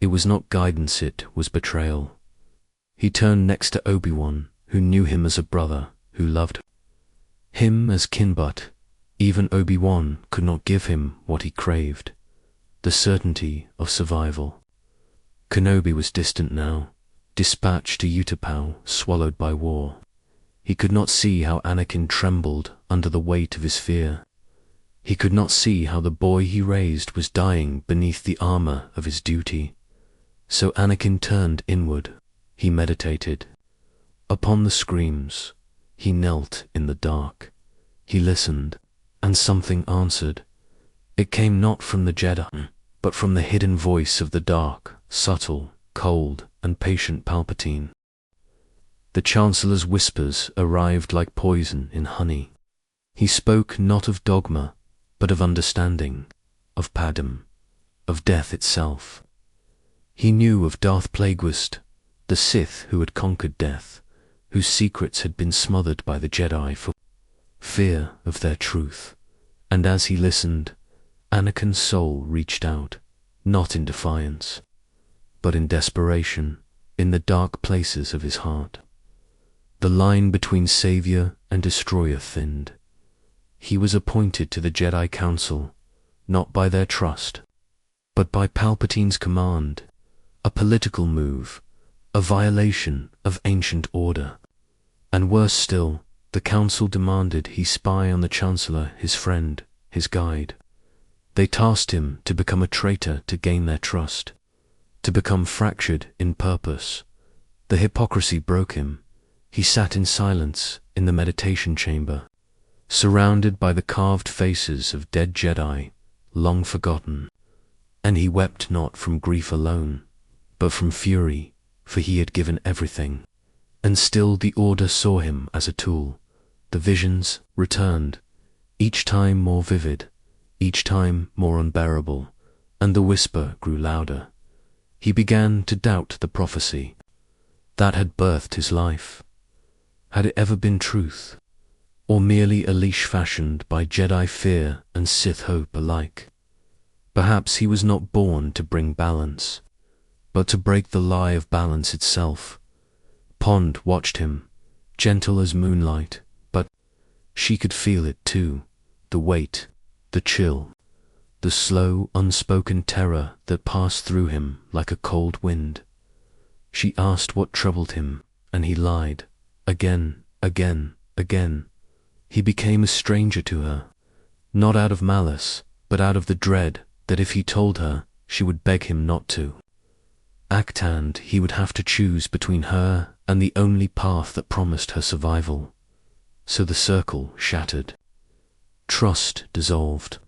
It was not guidance, it was betrayal. He turned next to Obi-Wan, who knew him as a brother, who loved him as kin, but even Obi-Wan could not give him what he craved, the certainty of survival. Kenobi was distant now, dispatched to Utapau, swallowed by war. He could not see how Anakin trembled under the weight of his fear. He could not see how the boy he raised was dying beneath the armor of his duty. So Anakin turned inward. He meditated. Upon the screams, he knelt in the dark. He listened, and something answered. It came not from the Jedi, but from the hidden voice of the dark, subtle, cold, and patient Palpatine. The Chancellor's whispers arrived like poison in honey. He spoke not of dogma, but of understanding, of Padam, of death itself. He knew of Darth Plagueis, the Sith who had conquered death, whose secrets had been smothered by the Jedi for fear of their truth. And as he listened, Anakin's soul reached out, not in defiance, but in desperation, in the dark places of his heart. The line between savior and destroyer thinned. He was appointed to the Jedi Council, not by their trust, but by Palpatine's command, a political move, a violation of ancient order. And worse still, the Council demanded he spy on the Chancellor, his friend, his guide. They tasked him to become a traitor to gain their trust, to become fractured in purpose. The hypocrisy broke him. He sat in silence in the meditation chamber, surrounded by the carved faces of dead Jedi, long forgotten. And he wept not from grief alone, but from fury, for he had given everything. And still the Order saw him as a tool. The visions returned, each time more vivid, each time more unbearable, and the whisper grew louder. He began to doubt the prophecy that had birthed his life. Had it ever been truth, or merely a leash fashioned by Jedi fear and Sith hope alike? Perhaps he was not born to bring balance, but to break the lie of balance itself. Pond watched him, gentle as moonlight, but she could feel it too, the weight, the chill, the slow, unspoken terror that passed through him like a cold wind. She asked what troubled him, and he lied. Again, again, again. He became a stranger to her, not out of malice, but out of the dread that if he told her, she would beg him not to. Actand, he would have to choose between her and the only path that promised her survival. So the circle shattered. Trust dissolved.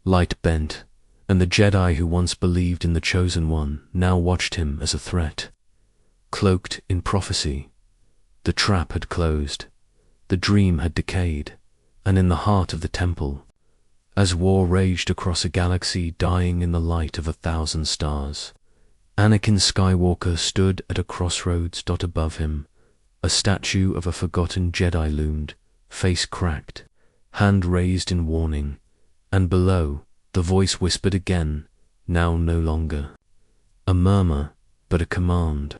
Light bent, and the Jedi who once believed in the Chosen One now watched him as a threat. Cloaked in prophecy, the trap had closed, the dream had decayed, and in the heart of the temple, as war raged across a galaxy dying in the light of 1,000 stars, Anakin Skywalker stood at a crossroads. Above him, a statue of a forgotten Jedi loomed, face cracked, hand raised in warning, and below, the voice whispered again, now no longer a murmur, but a command.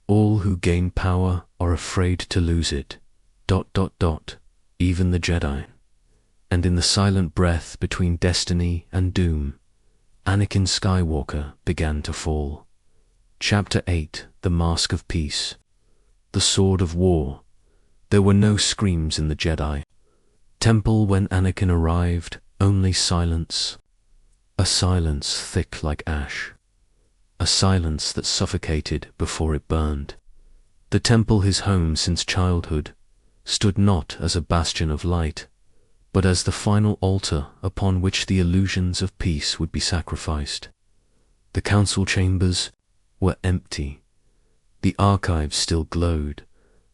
All who gain power are afraid to lose it. Even the Jedi. And in the silent breath between destiny and doom, Anakin Skywalker began to fall. Chapter 8: The Mask of Peace. The Sword of War. There were no screams in the Jedi Temple when Anakin arrived, only silence. A silence thick like ash. A silence that suffocated before it burned. The temple, his home since childhood, stood not as a bastion of light, but as the final altar upon which the illusions of peace would be sacrificed. The council chambers were empty. The archives still glowed,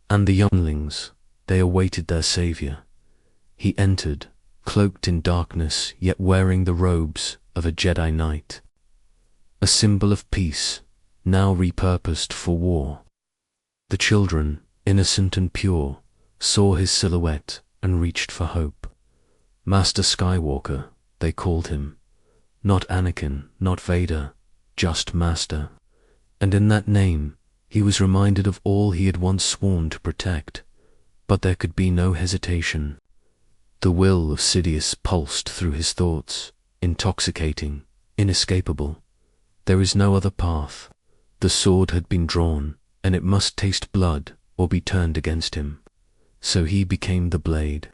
and the younglings, they awaited their savior. He entered, cloaked in darkness, yet wearing the robes of a Jedi Knight. A symbol of peace, now repurposed for war. The children, innocent and pure, saw his silhouette and reached for hope. Master Skywalker, they called him. Not Anakin, not Vader, just Master. And in that name, he was reminded of all he had once sworn to protect. But there could be no hesitation. The will of Sidious pulsed through his thoughts, intoxicating, inescapable. There is no other path. The sword had been drawn, and it must taste blood or be turned against him. So he became the blade.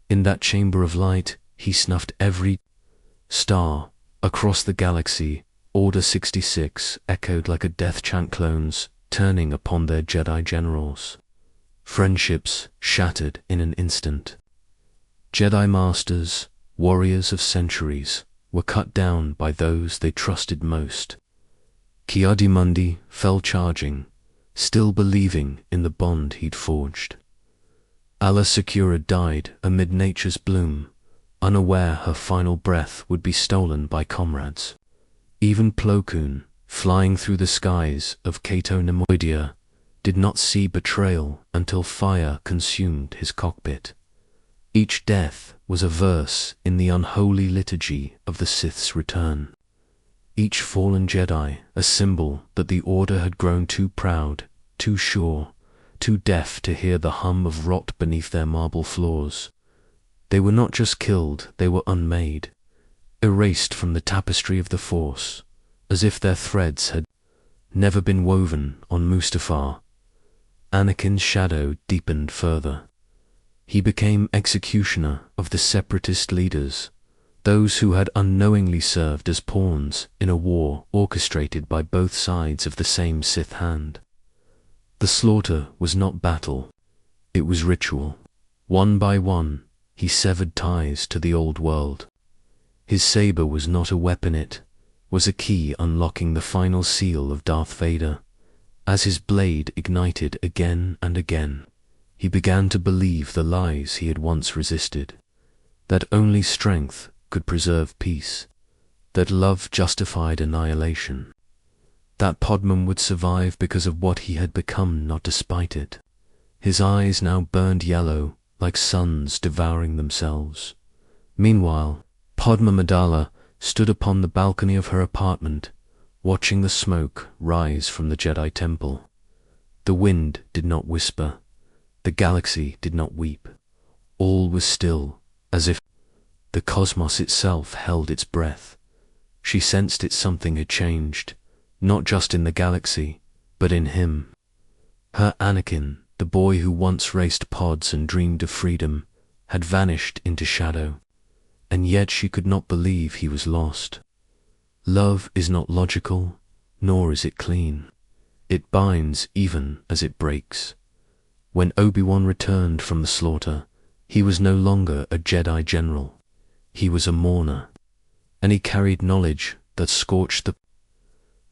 In that chamber of light, he snuffed every star. Across the galaxy, Order 66 echoed like a death chant, clones turning upon their Jedi generals. Friendships shattered in an instant. Jedi Masters, warriors of centuries, were cut down by those they trusted most. Ki-Adi-Mundi fell charging, still believing in the bond he'd forged. Alla Secura died amid nature's bloom, unaware her final breath would be stolen by comrades. Even Plo Koon, flying through the skies of Cato Nemoidia, did not see betrayal until fire consumed his cockpit. Each death was a verse in the unholy liturgy of the Sith's return. Each fallen Jedi a symbol that the Order had grown too proud, too sure, too deaf to hear the hum of rot beneath their marble floors. They were not just killed, they were unmade, erased from the tapestry of the Force, as if their threads had never been woven on Mustafar. Anakin's shadow deepened further. He became executioner of the separatist leaders, those who had unknowingly served as pawns in a war orchestrated by both sides of the same Sith hand. The slaughter was not battle, it was ritual. One by one, he severed ties to the old world. His saber was not a weapon, it was a key unlocking the final seal of Darth Vader. As his blade ignited again and again, he began to believe the lies he had once resisted, that only strength could preserve peace, that love justified annihilation, that Podman would survive because of what he had become, not despite it. His eyes now burned yellow, like suns devouring themselves. Meanwhile, Padma Amidala stood upon the balcony of her apartment, watching the smoke rise from the Jedi Temple. The wind did not whisper. The galaxy did not weep. All was still, as if the cosmos itself held its breath. She sensed that something had changed, not just in the galaxy, but in him. Her Anakin, the boy who once raced pods and dreamed of freedom, had vanished into shadow, and yet she could not believe he was lost. Love is not logical, nor is it clean. It binds even as it breaks. When Obi-Wan returned from the slaughter, he was no longer a Jedi general. He was a mourner, and he carried knowledge that scorched the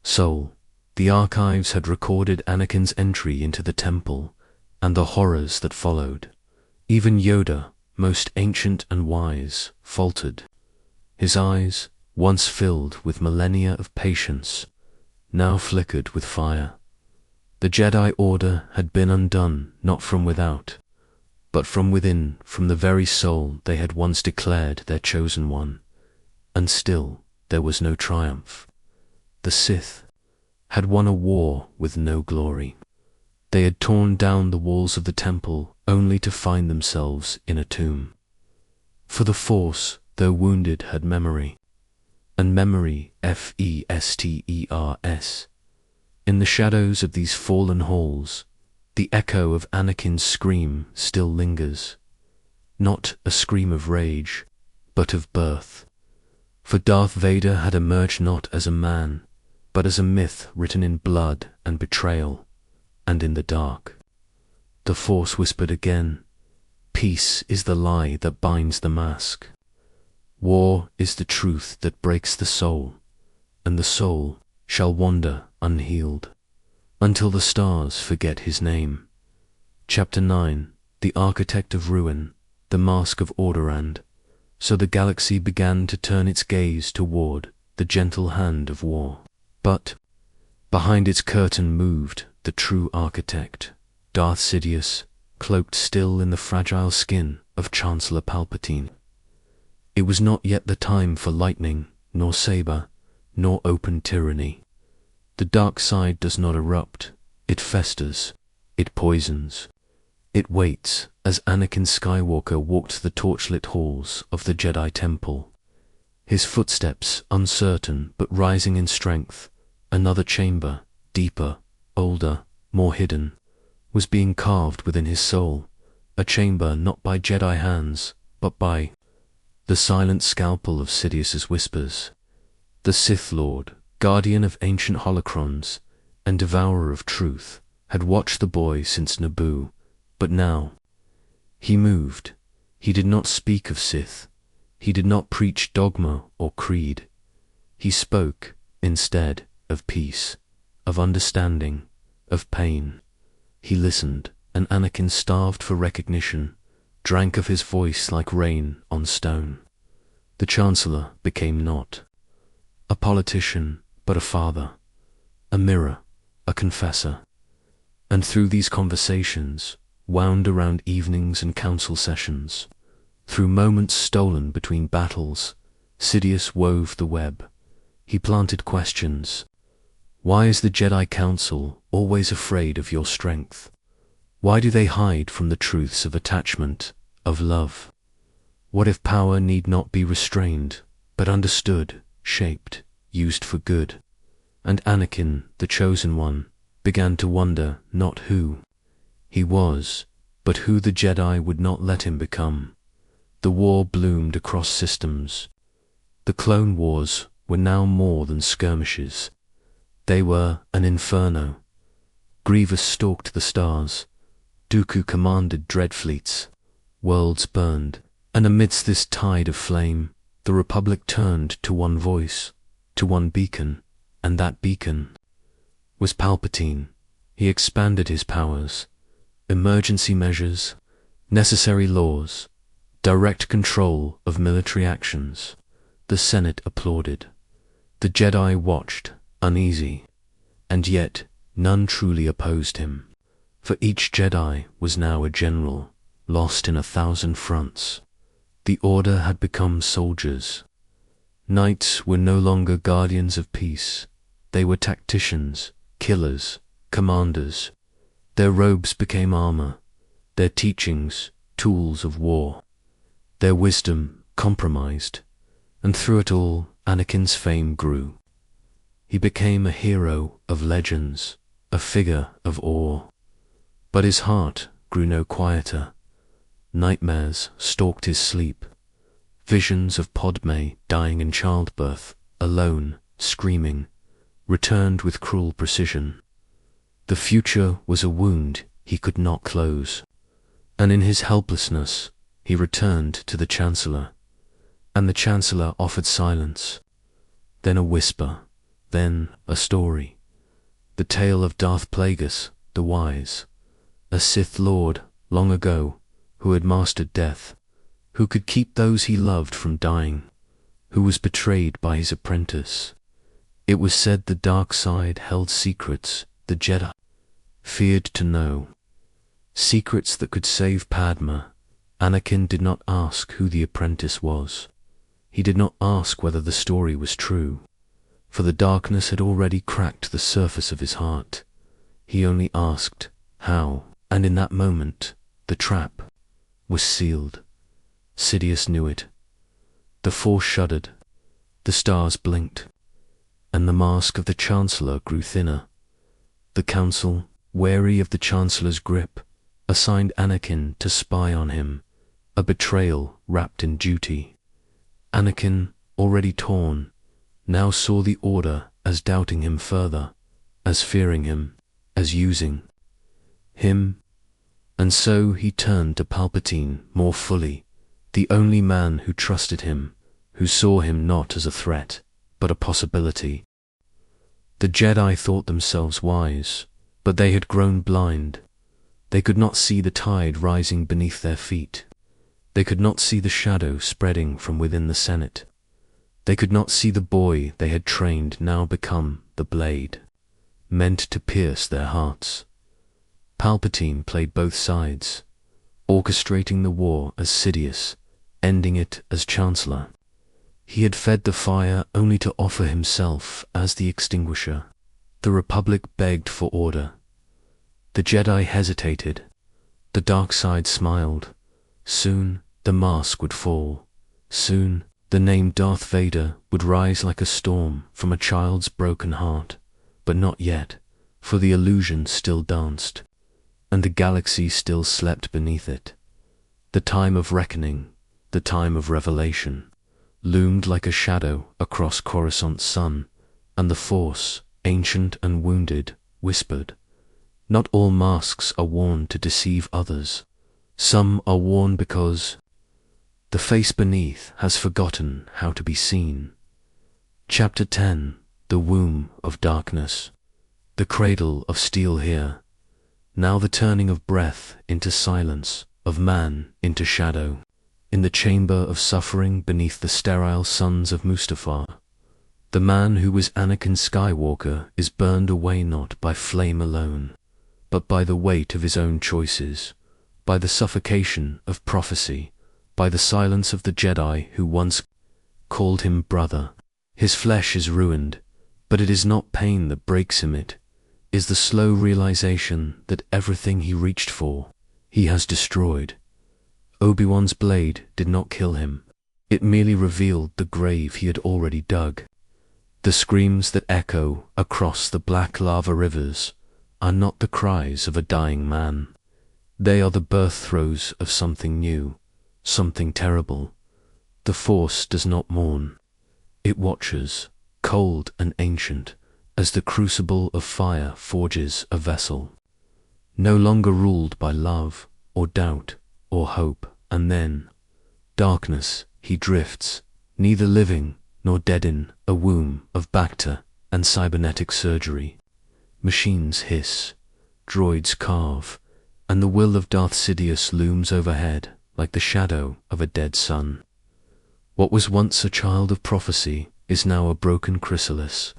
soul. The archives had recorded Anakin's entry into the temple and the horrors that followed. Even Yoda, most ancient and wise, faltered. His eyes, once filled with millennia of patience, now flickered with fire. The Jedi Order had been undone not from without, but from within, from the very soul they had once declared their chosen one. And still there was no triumph. The Sith had won a war with no glory. They had torn down the walls of the temple only to find themselves in a tomb. For the Force, though wounded, had memory. And memory, Festers. In the shadows of these fallen halls, the echo of Anakin's scream still lingers. Not a scream of rage, but of birth. For Darth Vader had emerged not as a man, but as a myth written in blood and betrayal, and in the dark. The Force whispered again, "Peace is the lie that binds the mask. War is the truth that breaks the soul, and the soul shall wander unhealed, until the stars forget his name." Chapter 9. The Architect of Ruin, the Mask of Orderand. So the galaxy began to turn its gaze toward the gentle hand of war. But behind its curtain moved the true architect, Darth Sidious, cloaked still in the fragile skin of Chancellor Palpatine. It was not yet the time for lightning, nor saber, nor open tyranny. The dark side does not erupt, it festers, it poisons. It waits as Anakin Skywalker walked the torchlit halls of the Jedi Temple. His footsteps uncertain but rising in strength. Another chamber, deeper, older, more hidden, was being carved within his soul. A chamber not by Jedi hands, but by the silent scalpel of Sidious's whispers. The Sith Lord, guardian of ancient holocrons and devourer of truth, had watched the boy since Naboo. But now, he moved. He did not speak of Sith. He did not preach dogma or creed. He spoke, instead, of peace, of understanding, of pain. He listened, and Anakin, starved for recognition, drank of his voice like rain on stone. The Chancellor became not a politician, but a father, a mirror, a confessor. And through these conversations, wound around evenings and council sessions, through moments stolen between battles, Sidious wove the web. He planted questions. Why is the Jedi Council always afraid of your strength? Why do they hide from the truths of attachment, of love? What if power need not be restrained, but understood, shaped, used for good? And Anakin, the chosen one, began to wonder not who he was, but who the Jedi would not let him become. The war bloomed across systems. The Clone Wars were now more than skirmishes. They were an inferno. Grievous stalked the stars. Dooku commanded dread fleets. Worlds burned. And amidst this tide of flame, the Republic turned to one voice, to one beacon, and that beacon was Palpatine. He expanded his powers. Emergency measures, necessary laws, direct control of military actions. The Senate applauded. The Jedi watched, uneasy, and yet none truly opposed him. For each Jedi was now a general, lost in 1,000 fronts. The Order had become soldiers. Knights were no longer guardians of peace. They were tacticians, killers, commanders. Their robes became armor, their teachings tools of war, their wisdom compromised, and through it all Anakin's fame grew. He became a hero of legends, a figure of awe. But his heart grew no quieter. Nightmares stalked his sleep. Visions of Padme dying in childbirth, alone, screaming, returned with cruel precision. The future was a wound he could not close, and in his helplessness he returned to the Chancellor, and the Chancellor offered silence, then a whisper, then a story, the tale of Darth Plagueis the Wise, a Sith Lord long ago who had mastered death, who could keep those he loved from dying, who was betrayed by his apprentice. It was said the dark side held secrets the Jedi feared to know, secrets that could save Padme. Anakin did not ask who the apprentice was. He did not ask whether the story was true, for the darkness had already cracked the surface of his heart. He only asked How? And in that moment, the trap was sealed. Sidious knew it. The Force shuddered, the stars blinked, and the mask of the Chancellor grew thinner. The Council, wary of the Chancellor's grip, assigned Anakin to spy on him, a betrayal wrapped in duty. Anakin, already torn, now saw the Order as doubting him further, as fearing him, as using him. And so he turned to Palpatine more fully, the only man who trusted him, who saw him not as a threat, but a possibility. The Jedi thought themselves wise, but they had grown blind. They could not see the tide rising beneath their feet. They could not see the shadow spreading from within the Senate. They could not see the boy they had trained now become the blade, meant to pierce their hearts. Palpatine played both sides, orchestrating the war as Sidious, ending it as Chancellor. He had fed the fire only to offer himself as the extinguisher. The Republic begged for order. The Jedi hesitated. The dark side smiled. Soon the mask would fall. Soon the name Darth Vader would rise like a storm from a child's broken heart. But not yet, for the illusion still danced, and the galaxy still slept beneath it. The time of reckoning, the time of revelation, loomed like a shadow across Coruscant's sun, and the Force, ancient and wounded, whispered, "Not all masks are worn to deceive others. Some are worn because the face beneath has forgotten how to be seen." Chapter 10. The Womb of Darkness. The cradle of steel here. Now the turning of breath into silence, of man into shadow. In the chamber of suffering beneath the sterile sons of Mustafar, the man who was Anakin Skywalker is burned away not by flame alone, but by the weight of his own choices, by the suffocation of prophecy, by the silence of the Jedi who once called him brother. His flesh is ruined, but it is not pain that breaks him, it is the slow realization that everything he reached for, he has destroyed. Obi-Wan's blade did not kill him. It merely revealed the grave he had already dug. The screams that echo across the black lava rivers are not the cries of a dying man. They are the birth throes of something new, something terrible. The Force does not mourn. It watches, cold and ancient, as the crucible of fire forges a vessel, no longer ruled by love or doubt or hope. And then, darkness, he drifts, neither living nor dead, in a womb of Bacta and cybernetic surgery. Machines hiss, droids carve, and the will of Darth Sidious looms overhead like the shadow of a dead sun. What was once a child of prophecy is now a broken chrysalis.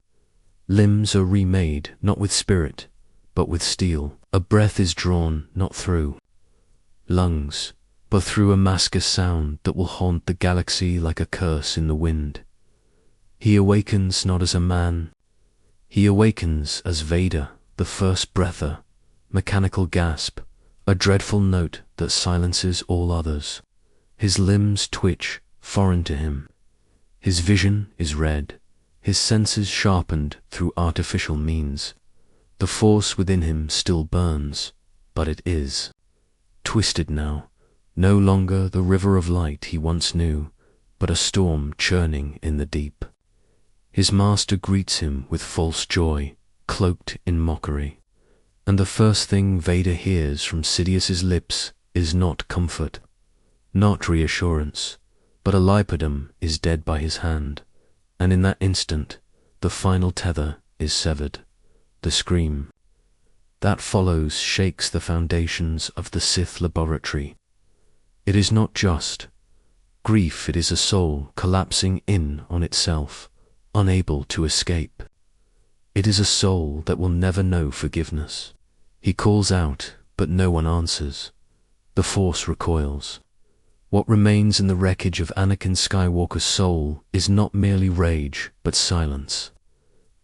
Limbs are remade not with spirit, but with steel. A breath is drawn not through lungs, but through a mask of sound that will haunt the galaxy like a curse in the wind. He awakens not as a man. He awakens as Vader, the first breather, mechanical gasp, a dreadful note that silences all others. His limbs twitch, foreign to him. His vision is red, his senses sharpened through artificial means. The Force within him still burns, but it is twisted now, no longer the river of light he once knew, but a storm churning in the deep. His master greets him with false joy, cloaked in mockery. And the first thing Vader hears from Sidious's lips is not comfort, not reassurance, but a lipodem is dead by his hand, and in that instant the final tether is severed. The scream that follows shakes the foundations of the Sith laboratory. It is not just grief, it is a soul collapsing in on itself, unable to escape. It is a soul that will never know forgiveness. He calls out, but no one answers. The Force recoils. What remains in the wreckage of Anakin Skywalker's soul is not merely rage, but silence.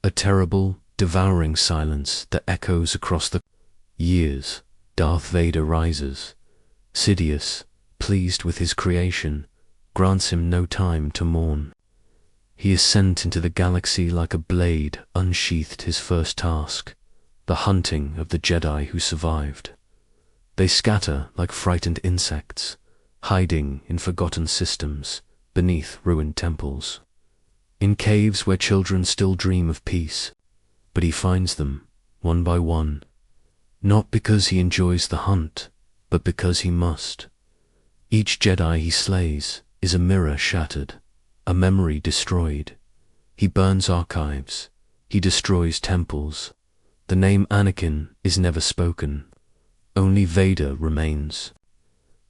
A terrible, devouring silence that echoes across the years, Darth Vader rises. Sidious, pleased with his creation, grants him no time to mourn. He is sent into the galaxy like a blade unsheathed his first task, the hunting of the Jedi who survived. They scatter like frightened insects, hiding in forgotten systems, beneath ruined temples, in caves where children still dream of peace. But he finds them, one by one, not because he enjoys the hunt, but because he must. Each Jedi he slays is a mirror shattered, a memory destroyed. He burns archives, he destroys temples. The name Anakin is never spoken. Only Vader remains.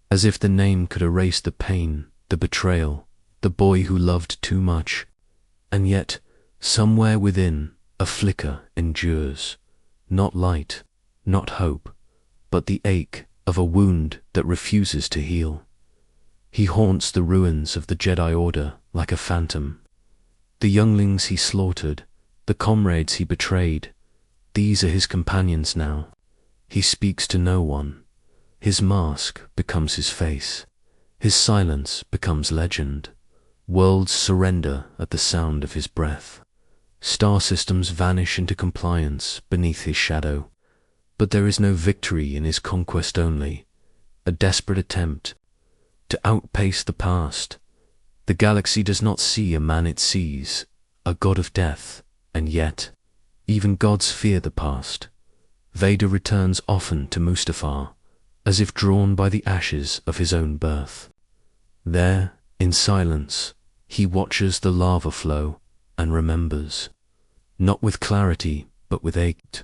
As if the name could erase the pain, the betrayal, the boy who loved too much. And yet, somewhere within, a flicker endures. Not light, not hope, but the ache of a wound that refuses to heal. He haunts the ruins of the Jedi Order like a phantom. The younglings he slaughtered, the comrades he betrayed, these are his companions now. He speaks to no one. His mask becomes his face. His silence becomes legend. Worlds surrender at the sound of his breath. Star systems vanish into compliance beneath his shadow. But there is no victory in his conquest only, a desperate attempt to outpace the past. The galaxy does not see a man it sees, a god of death, and yet, even gods fear the past. Vader returns often to Mustafar, as if drawn by the ashes of his own birth. There, in silence, he watches the lava flow and remembers. Not with clarity, but with ache.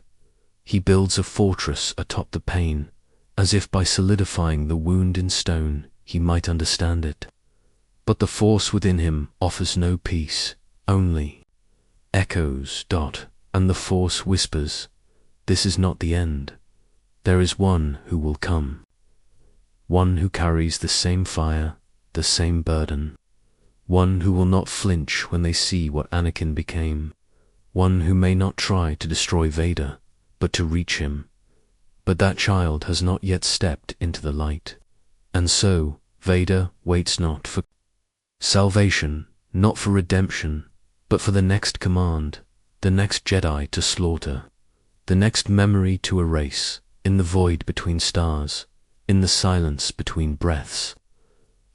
He builds a fortress atop the pain, as if by solidifying the wound in stone he might understand it. But the force within him offers no peace, only echoes. And the force whispers, this is not the end. There is one who will come. One who carries the same fire, the same burden. One who will not flinch when they see what Anakin became. One who may not try to destroy Vader, but to reach him. But that child has not yet stepped into the light. And so, Vader waits not for salvation, not for redemption, but for the next command, the next Jedi to slaughter, the next memory to erase, in the void between stars, in the silence between breaths.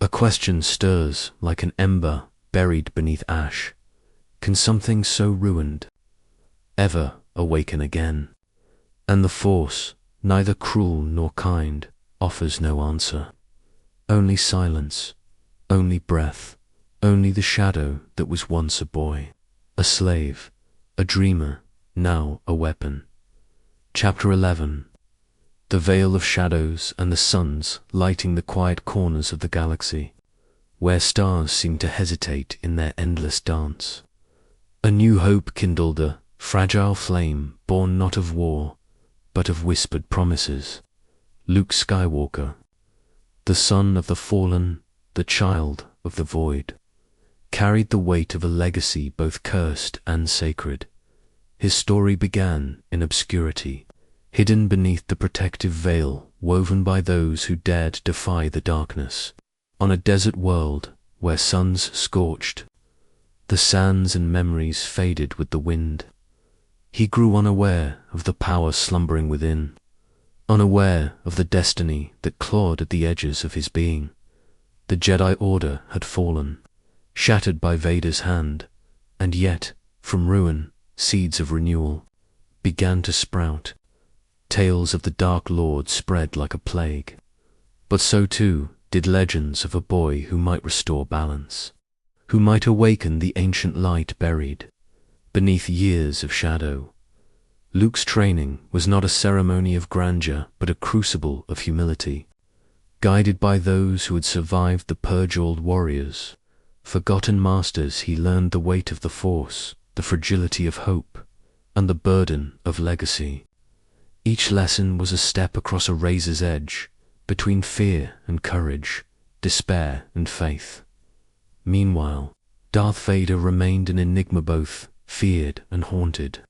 A question stirs like an ember buried beneath ash. Can something so ruined ever awaken again? And the Force, neither cruel nor kind, offers no answer. Only silence, only breath, only the shadow that was once a boy, a slave, a dreamer, now a weapon. Chapter 11. The veil of shadows and the suns lighting the quiet corners of the galaxy, where stars seem to hesitate in their endless dance. A new hope kindled, a fragile flame born not of war, but of whispered promises. Luke Skywalker, the son of the fallen, the child of the void, carried the weight of a legacy both cursed and sacred. His story began in obscurity, hidden beneath the protective veil woven by those who dared defy the darkness. On a desert world where suns scorched, the sands and memories faded with the wind. He grew unaware of the power slumbering within, unaware of the destiny that clawed at the edges of his being. The Jedi Order had fallen, shattered by Vader's hand, and yet, from ruin, seeds of renewal began to sprout. Tales of the Dark Lord spread like a plague, but so too did legends of a boy who might restore balance, who might awaken the ancient light buried beneath years of shadow. Luke's training was not a ceremony of grandeur, but a crucible of humility. Guided by those who had survived the purge-old warriors, forgotten masters, he learned the weight of the Force, the fragility of hope, and the burden of legacy. Each lesson was a step across a razor's edge, between fear and courage, despair and faith. Meanwhile, Darth Vader remained an enigma, both feared and haunted.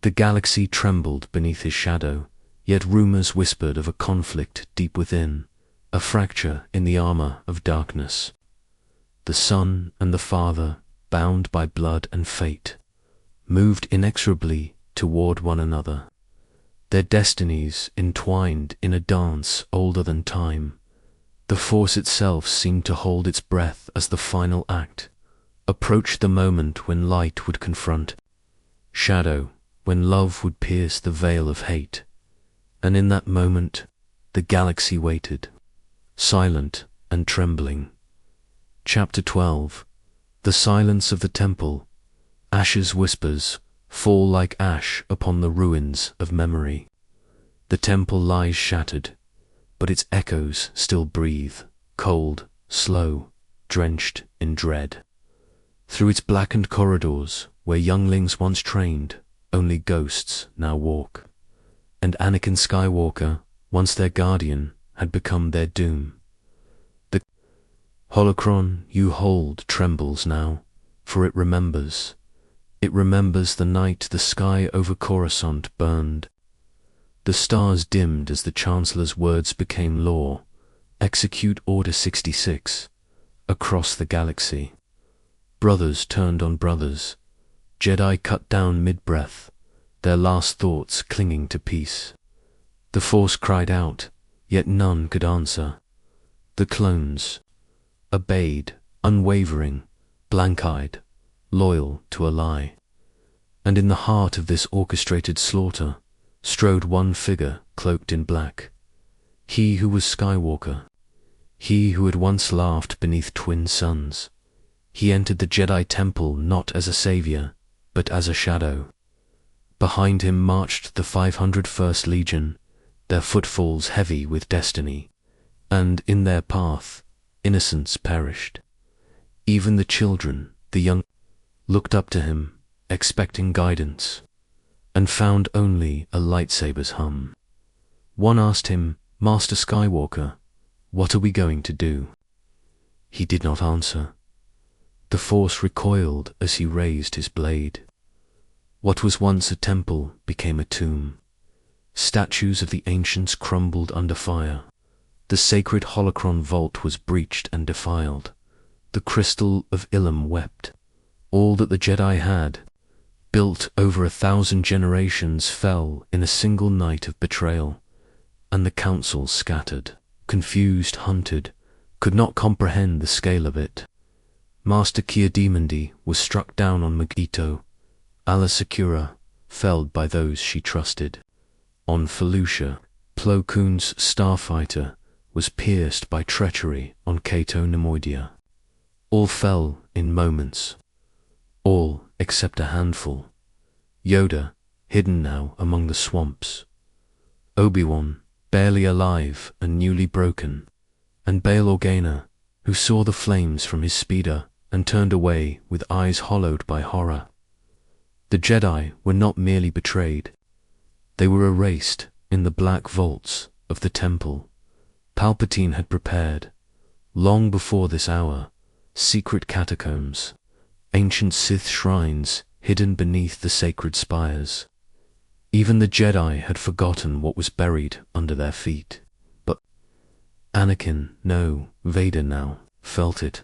The galaxy trembled beneath his shadow, Yet rumors whispered of a conflict deep within, a fracture in the armor of darkness. The Son and the Father, bound by blood and fate, moved inexorably toward one another, their destinies entwined in a dance older than time. The Force itself seemed to hold its breath as the final act approached the moment when light would confront shadow, when love would pierce the veil of hate. And in that moment, the galaxy waited, silent and trembling. Chapter 12. The Silence of the Temple. Ash's whispers fall like ash upon the ruins of memory. The temple lies shattered, but its echoes still breathe, cold, slow, drenched in dread. Through its blackened corridors, where younglings once trained, only ghosts now walk. And Anakin Skywalker, once their guardian, had become their doom. The holocron you hold trembles now, for it remembers. It remembers the night the sky over Coruscant burned. The stars dimmed as the Chancellor's words became law. Execute Order 66 across the galaxy. Brothers turned on brothers. Jedi cut down mid-breath, their last thoughts clinging to peace. The Force cried out, yet none could answer. The clones obeyed, unwavering, blank-eyed, loyal to a lie. And in the heart of this orchestrated slaughter strode one figure cloaked in black. He who was Skywalker. He who had once laughed beneath twin suns. He entered the Jedi Temple not as a savior, but as a shadow. Behind him marched the 501st Legion, their footfalls heavy with destiny, and in their path innocence perished. Even the children, the young, looked up to him, expecting guidance, and found only a lightsaber's hum. One asked him, "Master Skywalker, what are we going to do?" He did not answer. The Force recoiled as he raised his blade. What was once a temple became a tomb. Statues of the ancients crumbled under fire. The sacred holocron vault was breached and defiled. The crystal of Ilum wept. All that the Jedi had, built over 1,000 generations, fell in a single night of betrayal, and the council scattered, confused, hunted, could not comprehend the scale of it. Master Kiadimundi was struck down on Magneto. Ala Secura, felled by those she trusted. On Felucia, Plo Koon's starfighter was pierced by treachery on Cato Nemoidia. All fell in moments. All except a handful. Yoda, hidden now among the swamps. Obi-Wan, barely alive and newly broken. And Bail Organa, who saw the flames from his speeder and turned away with eyes hollowed by horror. The Jedi were not merely betrayed. They were erased in the black vaults of the temple. Palpatine had prepared, long before this hour, secret catacombs, ancient Sith shrines hidden beneath the sacred spires. Even the Jedi had forgotten what was buried under their feet. But Anakin, no, Vader now, felt it.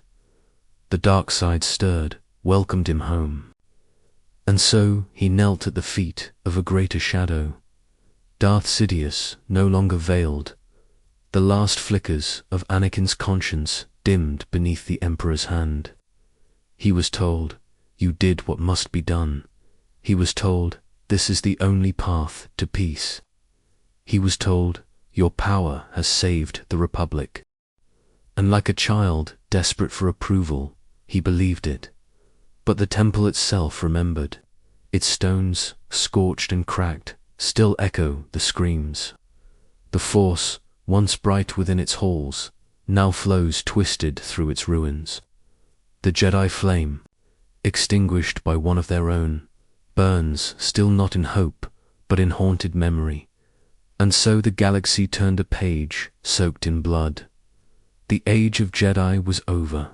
The dark side stirred, welcomed him home. And so he knelt at the feet of a greater shadow. Darth Sidious, no longer veiled. The last flickers of Anakin's conscience dimmed beneath the Emperor's hand. He was told, "You did what must be done." He was told, "This is the only path to peace." He was told, "Your power has saved the Republic." And like a child desperate for approval, he believed it. But the temple itself remembered. Its stones, scorched and cracked, still echo the screams. The Force, once bright within its halls, now flows twisted through its ruins. The Jedi flame, extinguished by one of their own, burns still not in hope, but in haunted memory. And so the galaxy turned a page soaked in blood. The age of Jedi was over.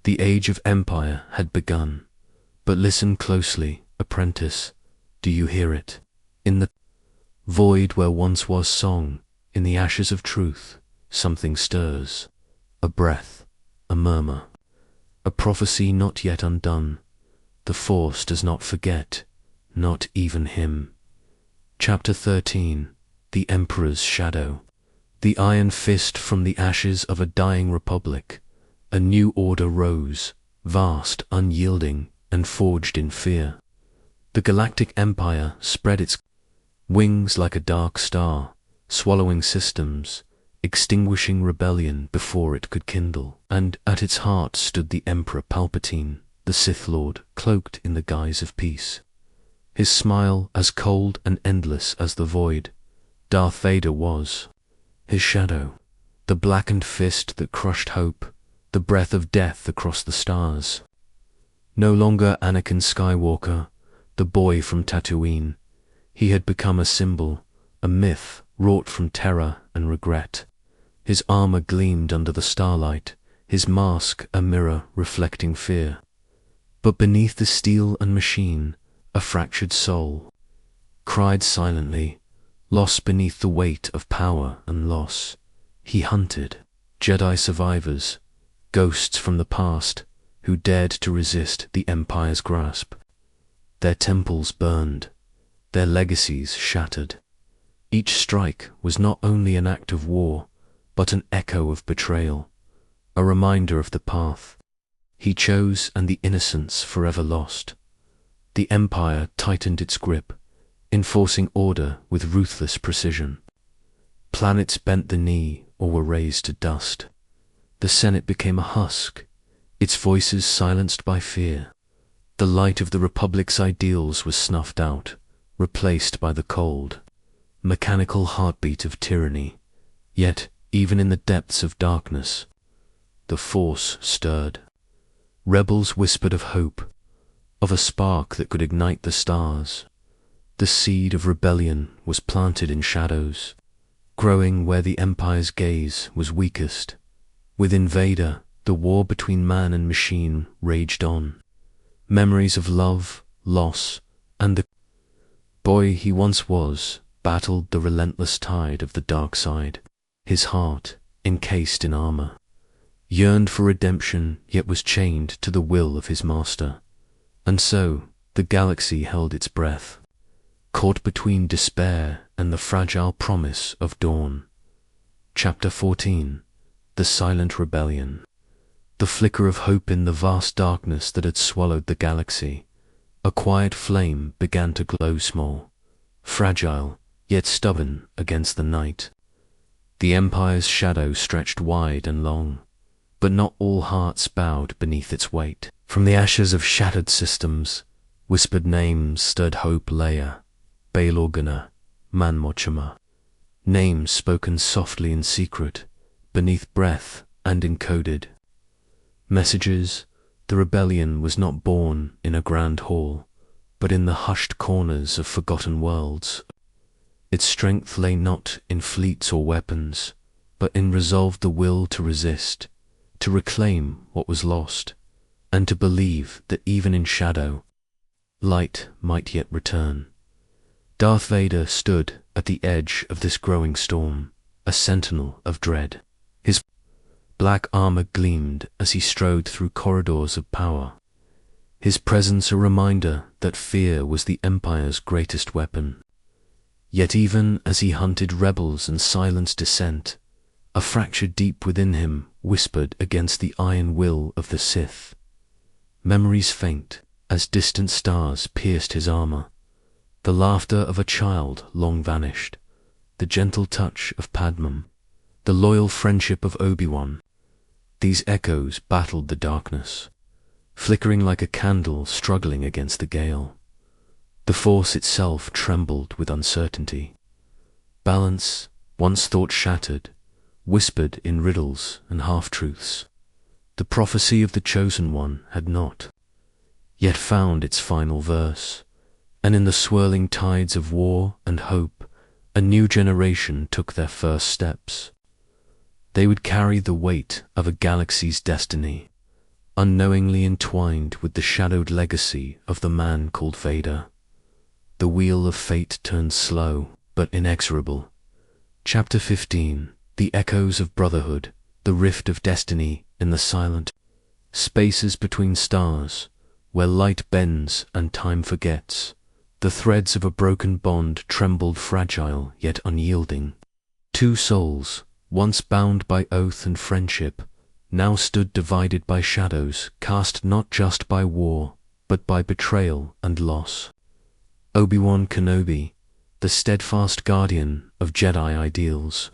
The age of Empire had begun. But listen closely, apprentice. Do you hear it? In the Void where once was song, in the ashes of truth, something stirs. A breath, a murmur, a prophecy not yet undone. The Force does not forget, not even him. Chapter 13. The Emperor's Shadow. The iron fist from the ashes of a dying republic. A new order rose, vast, unyielding, and forged in fear. The galactic empire spread its wings like a dark star, swallowing systems, extinguishing rebellion before it could kindle. And at its heart stood the Emperor Palpatine, the Sith Lord, cloaked in the guise of peace. His smile as cold and endless as the void. Darth Vader was his shadow, the blackened fist that crushed hope, the breath of death across the stars. No longer Anakin Skywalker, the boy from Tatooine. He had become a symbol, a myth wrought from terror and regret. His armor gleamed under the starlight, his mask a mirror reflecting fear. But beneath the steel and machine, a fractured soul cried silently, lost beneath the weight of power and loss. He hunted Jedi survivors, ghosts from the past, who dared to resist the Empire's grasp. Their temples burned, their legacies shattered. Each strike was not only an act of war, but an echo of betrayal, a reminder of the path he chose and the innocence forever lost. The Empire tightened its grip, enforcing order with ruthless precision. Planets bent the knee or were razed to dust. The Senate became a husk, its voices silenced by fear. The light of the Republic's ideals was snuffed out, replaced by the cold, mechanical heartbeat of tyranny. Yet, even in the depths of darkness, the Force stirred. Rebels whispered of hope, of a spark that could ignite the stars. The seed of rebellion was planted in shadows, growing where the Empire's gaze was weakest. Within Vader, the war between man and machine raged on. Memories of love, loss, and the boy he once was battled the relentless tide of the dark side. His heart, encased in armor, yearned for redemption, yet was chained to the will of his master. And so, the galaxy held its breath, caught between despair and the fragile promise of dawn. Chapter 14. The Silent Rebellion. The flicker of hope in the vast darkness that had swallowed the galaxy. A quiet flame began to glow small, fragile, yet stubborn against the night. The Empire's shadow stretched wide and long, but not all hearts bowed beneath its weight. From the ashes of shattered systems, whispered names stirred hope. Leia, Bail Organa, Man Mochama. Names spoken softly in secret, beneath breath and encoded. Messages. The rebellion was not born in a grand hall, but in the hushed corners of forgotten worlds. Its strength lay not in fleets or weapons, but in resolve, the will to resist, to reclaim what was lost, and to believe that even in shadow, light might yet return. Darth Vader stood at the edge of this growing storm, a sentinel of dread. His black armor gleamed as he strode through corridors of power, his presence a reminder that fear was the Empire's greatest weapon. Yet even as he hunted rebels and silenced dissent, a fracture deep within him whispered against the iron will of the Sith. Memories faint as distant stars pierced his armor. The laughter of a child long vanished, the gentle touch of Padmé, the loyal friendship of Obi-Wan. These echoes battled the darkness, flickering like a candle struggling against the gale. The Force itself trembled with uncertainty. Balance, once thought shattered, whispered in riddles and half-truths. The prophecy of the Chosen One had not yet found its final verse, and in the swirling tides of war and hope, a new generation took their first steps. They would carry the weight of a galaxy's destiny, unknowingly entwined with the shadowed legacy of the man called Vader. The wheel of fate turned slow but inexorable. Chapter 15. The Echoes of Brotherhood, the Rift of Destiny in the Silent Spaces between stars, where light bends and time forgets. The threads of a broken bond trembled fragile yet unyielding. Two souls, once bound by oath and friendship, now stood divided by shadows cast not just by war, but by betrayal and loss. Obi-Wan Kenobi, the steadfast guardian of Jedi ideals,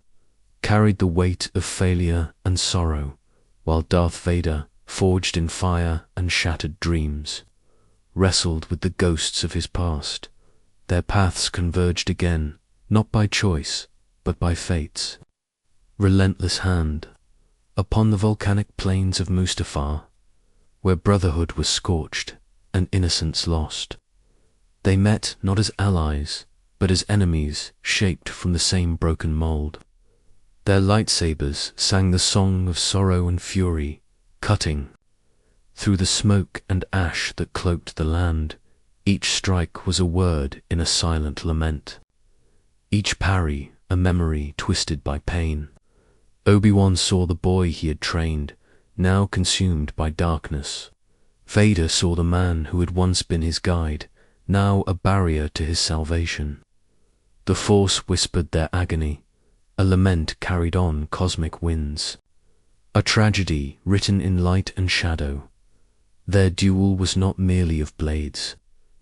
carried the weight of failure and sorrow, while Darth Vader, forged in fire and shattered dreams, wrestled with the ghosts of his past. Their paths converged again, not by choice, but by fate's relentless hand. Upon the volcanic plains of Mustafar, where brotherhood was scorched and innocence lost, they met not as allies, but as enemies shaped from the same broken mold. Their lightsabers sang the song of sorrow and fury, cutting through the smoke and ash that cloaked the land. Each strike was a word in a silent lament, each parry a memory twisted by pain. Obi-Wan saw the boy he had trained, now consumed by darkness. Vader saw the man who had once been his guide, now a barrier to his salvation. The Force whispered their agony, a lament carried on cosmic winds, a tragedy written in light and shadow. Their duel was not merely of blades,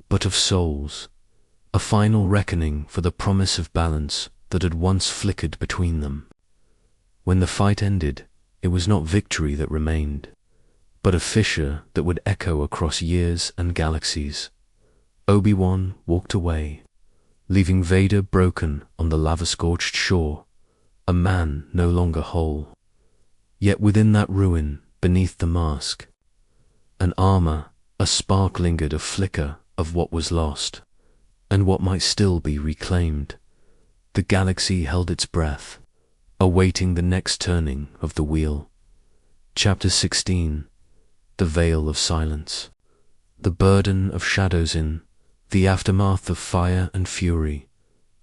but of souls, a final reckoning for the promise of balance that had once flickered between them. When the fight ended, it was not victory that remained, but a fissure that would echo across years and galaxies. Obi-Wan walked away, leaving Vader broken on the lava-scorched shore, a man no longer whole. Yet within that ruin, beneath the mask, an armor, a spark lingered, a flicker of what was lost, and what might still be reclaimed. The galaxy held its breath, awaiting the next turning of the wheel. Chapter 16. The Veil of Silence. The burden of shadows in the aftermath of fire and fury,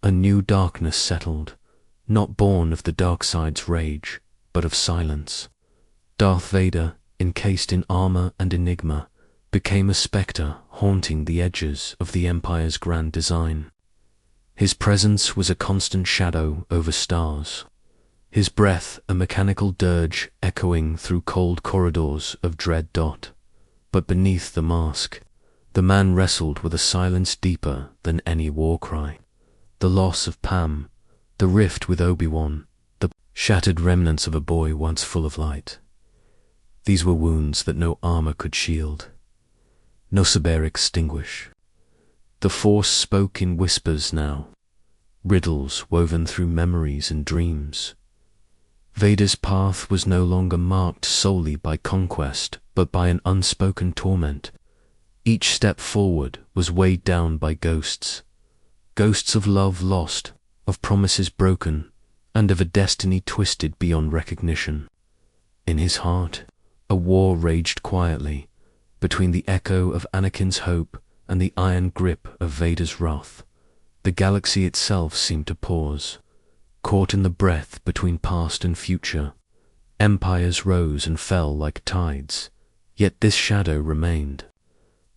a new darkness settled, not born of the dark side's rage, but of silence. Darth Vader, encased in armor and enigma, became a spectre haunting the edges of the Empire's grand design. His presence was a constant shadow over stars, his breath a mechanical dirge echoing through cold corridors of dread. But beneath the mask, the man wrestled with a silence deeper than any war cry. The loss of Pam, the rift with Obi-Wan, the shattered remnants of a boy once full of light. These were wounds that no armor could shield, no saber extinguish. The Force spoke in whispers now, riddles woven through memories and dreams. Vader's path was no longer marked solely by conquest, but by an unspoken torment. Each step forward was weighed down by ghosts, ghosts of love lost, of promises broken, and of a destiny twisted beyond recognition. In his heart, a war raged quietly, between the echo of Anakin's hope and the iron grip of Vader's wrath. The galaxy itself seemed to pause, caught in the breath between past and future. Empires rose and fell like tides, yet this shadow remained,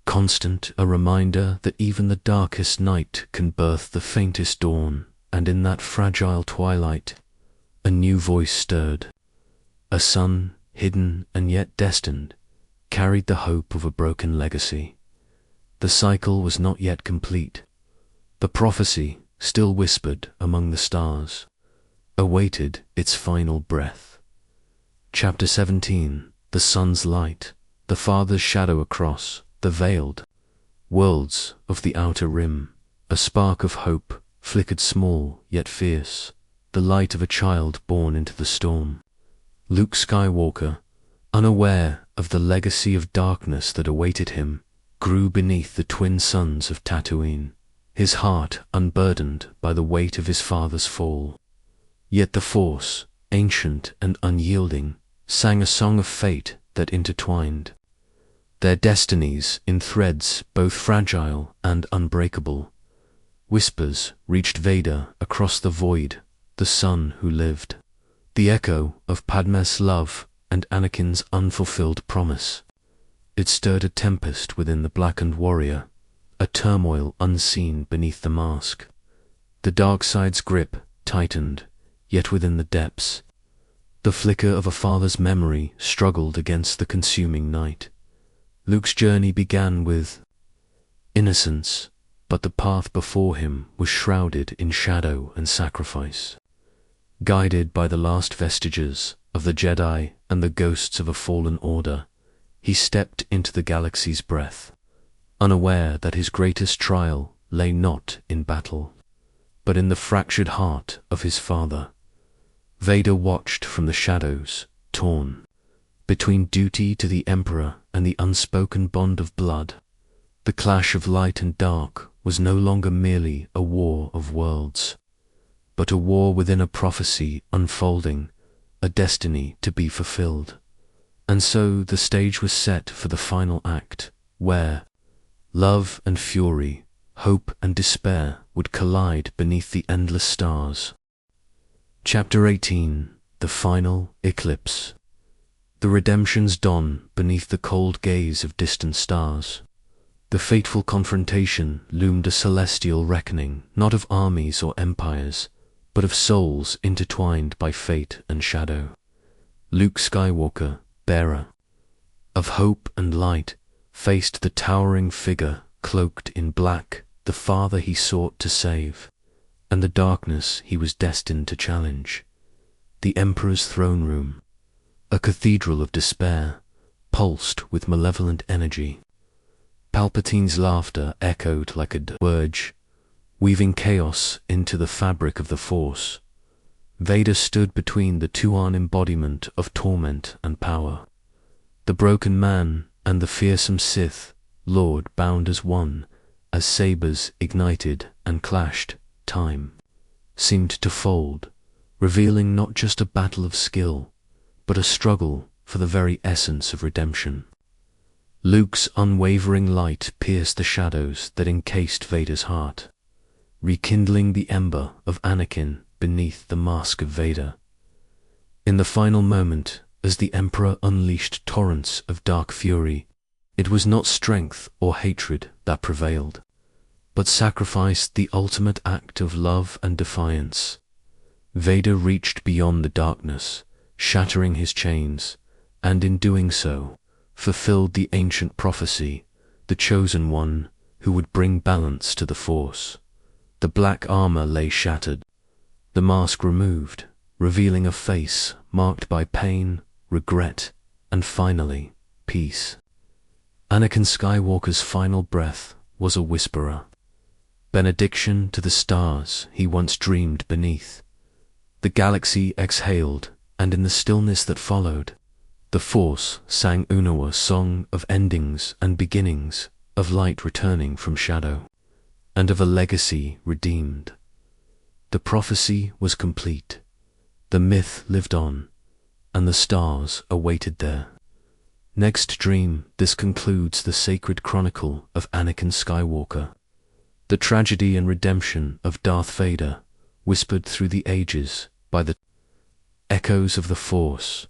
constant, a reminder that even the darkest night can birth the faintest dawn. And in that fragile twilight, a new voice stirred. A son, hidden and yet destined, carried the hope of a broken legacy. The cycle was not yet complete. The prophecy, still whispered among the stars, awaited its final breath. Chapter 17. The Sun's Light, the Father's Shadow across the veiled worlds of the Outer Rim. A spark of hope flickered small yet fierce, the light of a child born into the storm. Luke Skywalker, unaware of the legacy of darkness that awaited him, grew beneath the twin suns of Tatooine, his heart unburdened by the weight of his father's fall. Yet the Force, ancient and unyielding, sang a song of fate that intertwined their destinies in threads both fragile and unbreakable. whispers reached Vader across the void, the son who lived. The echo of Padme's love and Anakin's unfulfilled promise. It stirred a tempest within the blackened warrior, a turmoil unseen beneath the mask. The dark side's grip tightened, yet within the depths, the flicker of a father's memory struggled against the consuming night. Luke's journey began with innocence, but the path before him was shrouded in shadow and sacrifice. Guided by the last vestiges of the Jedi and the ghosts of a fallen order, he stepped into the galaxy's breath, unaware that his greatest trial lay not in battle, but in the fractured heart of his father. Vader watched from the shadows, torn between duty to the Emperor and the unspoken bond of blood. The clash of light and dark was no longer merely a war of worlds, but a war within a prophecy unfolding, a destiny to be fulfilled. And so the stage was set for the final act, where love and fury, hope and despair would collide beneath the endless stars. Chapter 18: The Final Eclipse. The redemption's dawn beneath the cold gaze of distant stars. The fateful confrontation loomed, a celestial reckoning, not of armies or empires, but of souls intertwined by fate and shadow. Luke Skywalker, bearer of hope and light, faced the towering figure cloaked in black, the father he sought to save, and the darkness he was destined to challenge. The Emperor's throne room, a cathedral of despair, pulsed with malevolent energy. Palpatine's laughter echoed like a dirge, weaving chaos into the fabric of the Force. Vader stood between the two-armed embodiment of torment and power. The broken man and the fearsome Sith Lord bound as one, as sabers ignited and clashed. Time seemed to fold, revealing not just a battle of skill, but a struggle for the very essence of redemption. Luke's unwavering light pierced the shadows that encased Vader's heart, rekindling the ember of Anakin beneath the mask of Vader. In the final moment, as the Emperor unleashed torrents of dark fury, it was not strength or hatred that prevailed, but sacrificed, the ultimate act of love and defiance. Vader reached beyond the darkness, shattering his chains, and in doing so, fulfilled the ancient prophecy, the chosen one who would bring balance to the Force. The black armor lay shattered, the mask removed, revealing a face marked by pain, regret, and finally, peace. Anakin Skywalker's final breath was a whisperer, benediction to the stars he once dreamed beneath. The galaxy exhaled, and in the stillness that followed, the Force sang Unawa song of endings and beginnings, of light returning from shadow, and of a legacy redeemed. The prophecy was complete, the myth lived on, and the stars awaited their next dream. This concludes the sacred chronicle of Anakin Skywalker, the tragedy and redemption of Darth Vader, whispered through the ages by the echoes of the Force.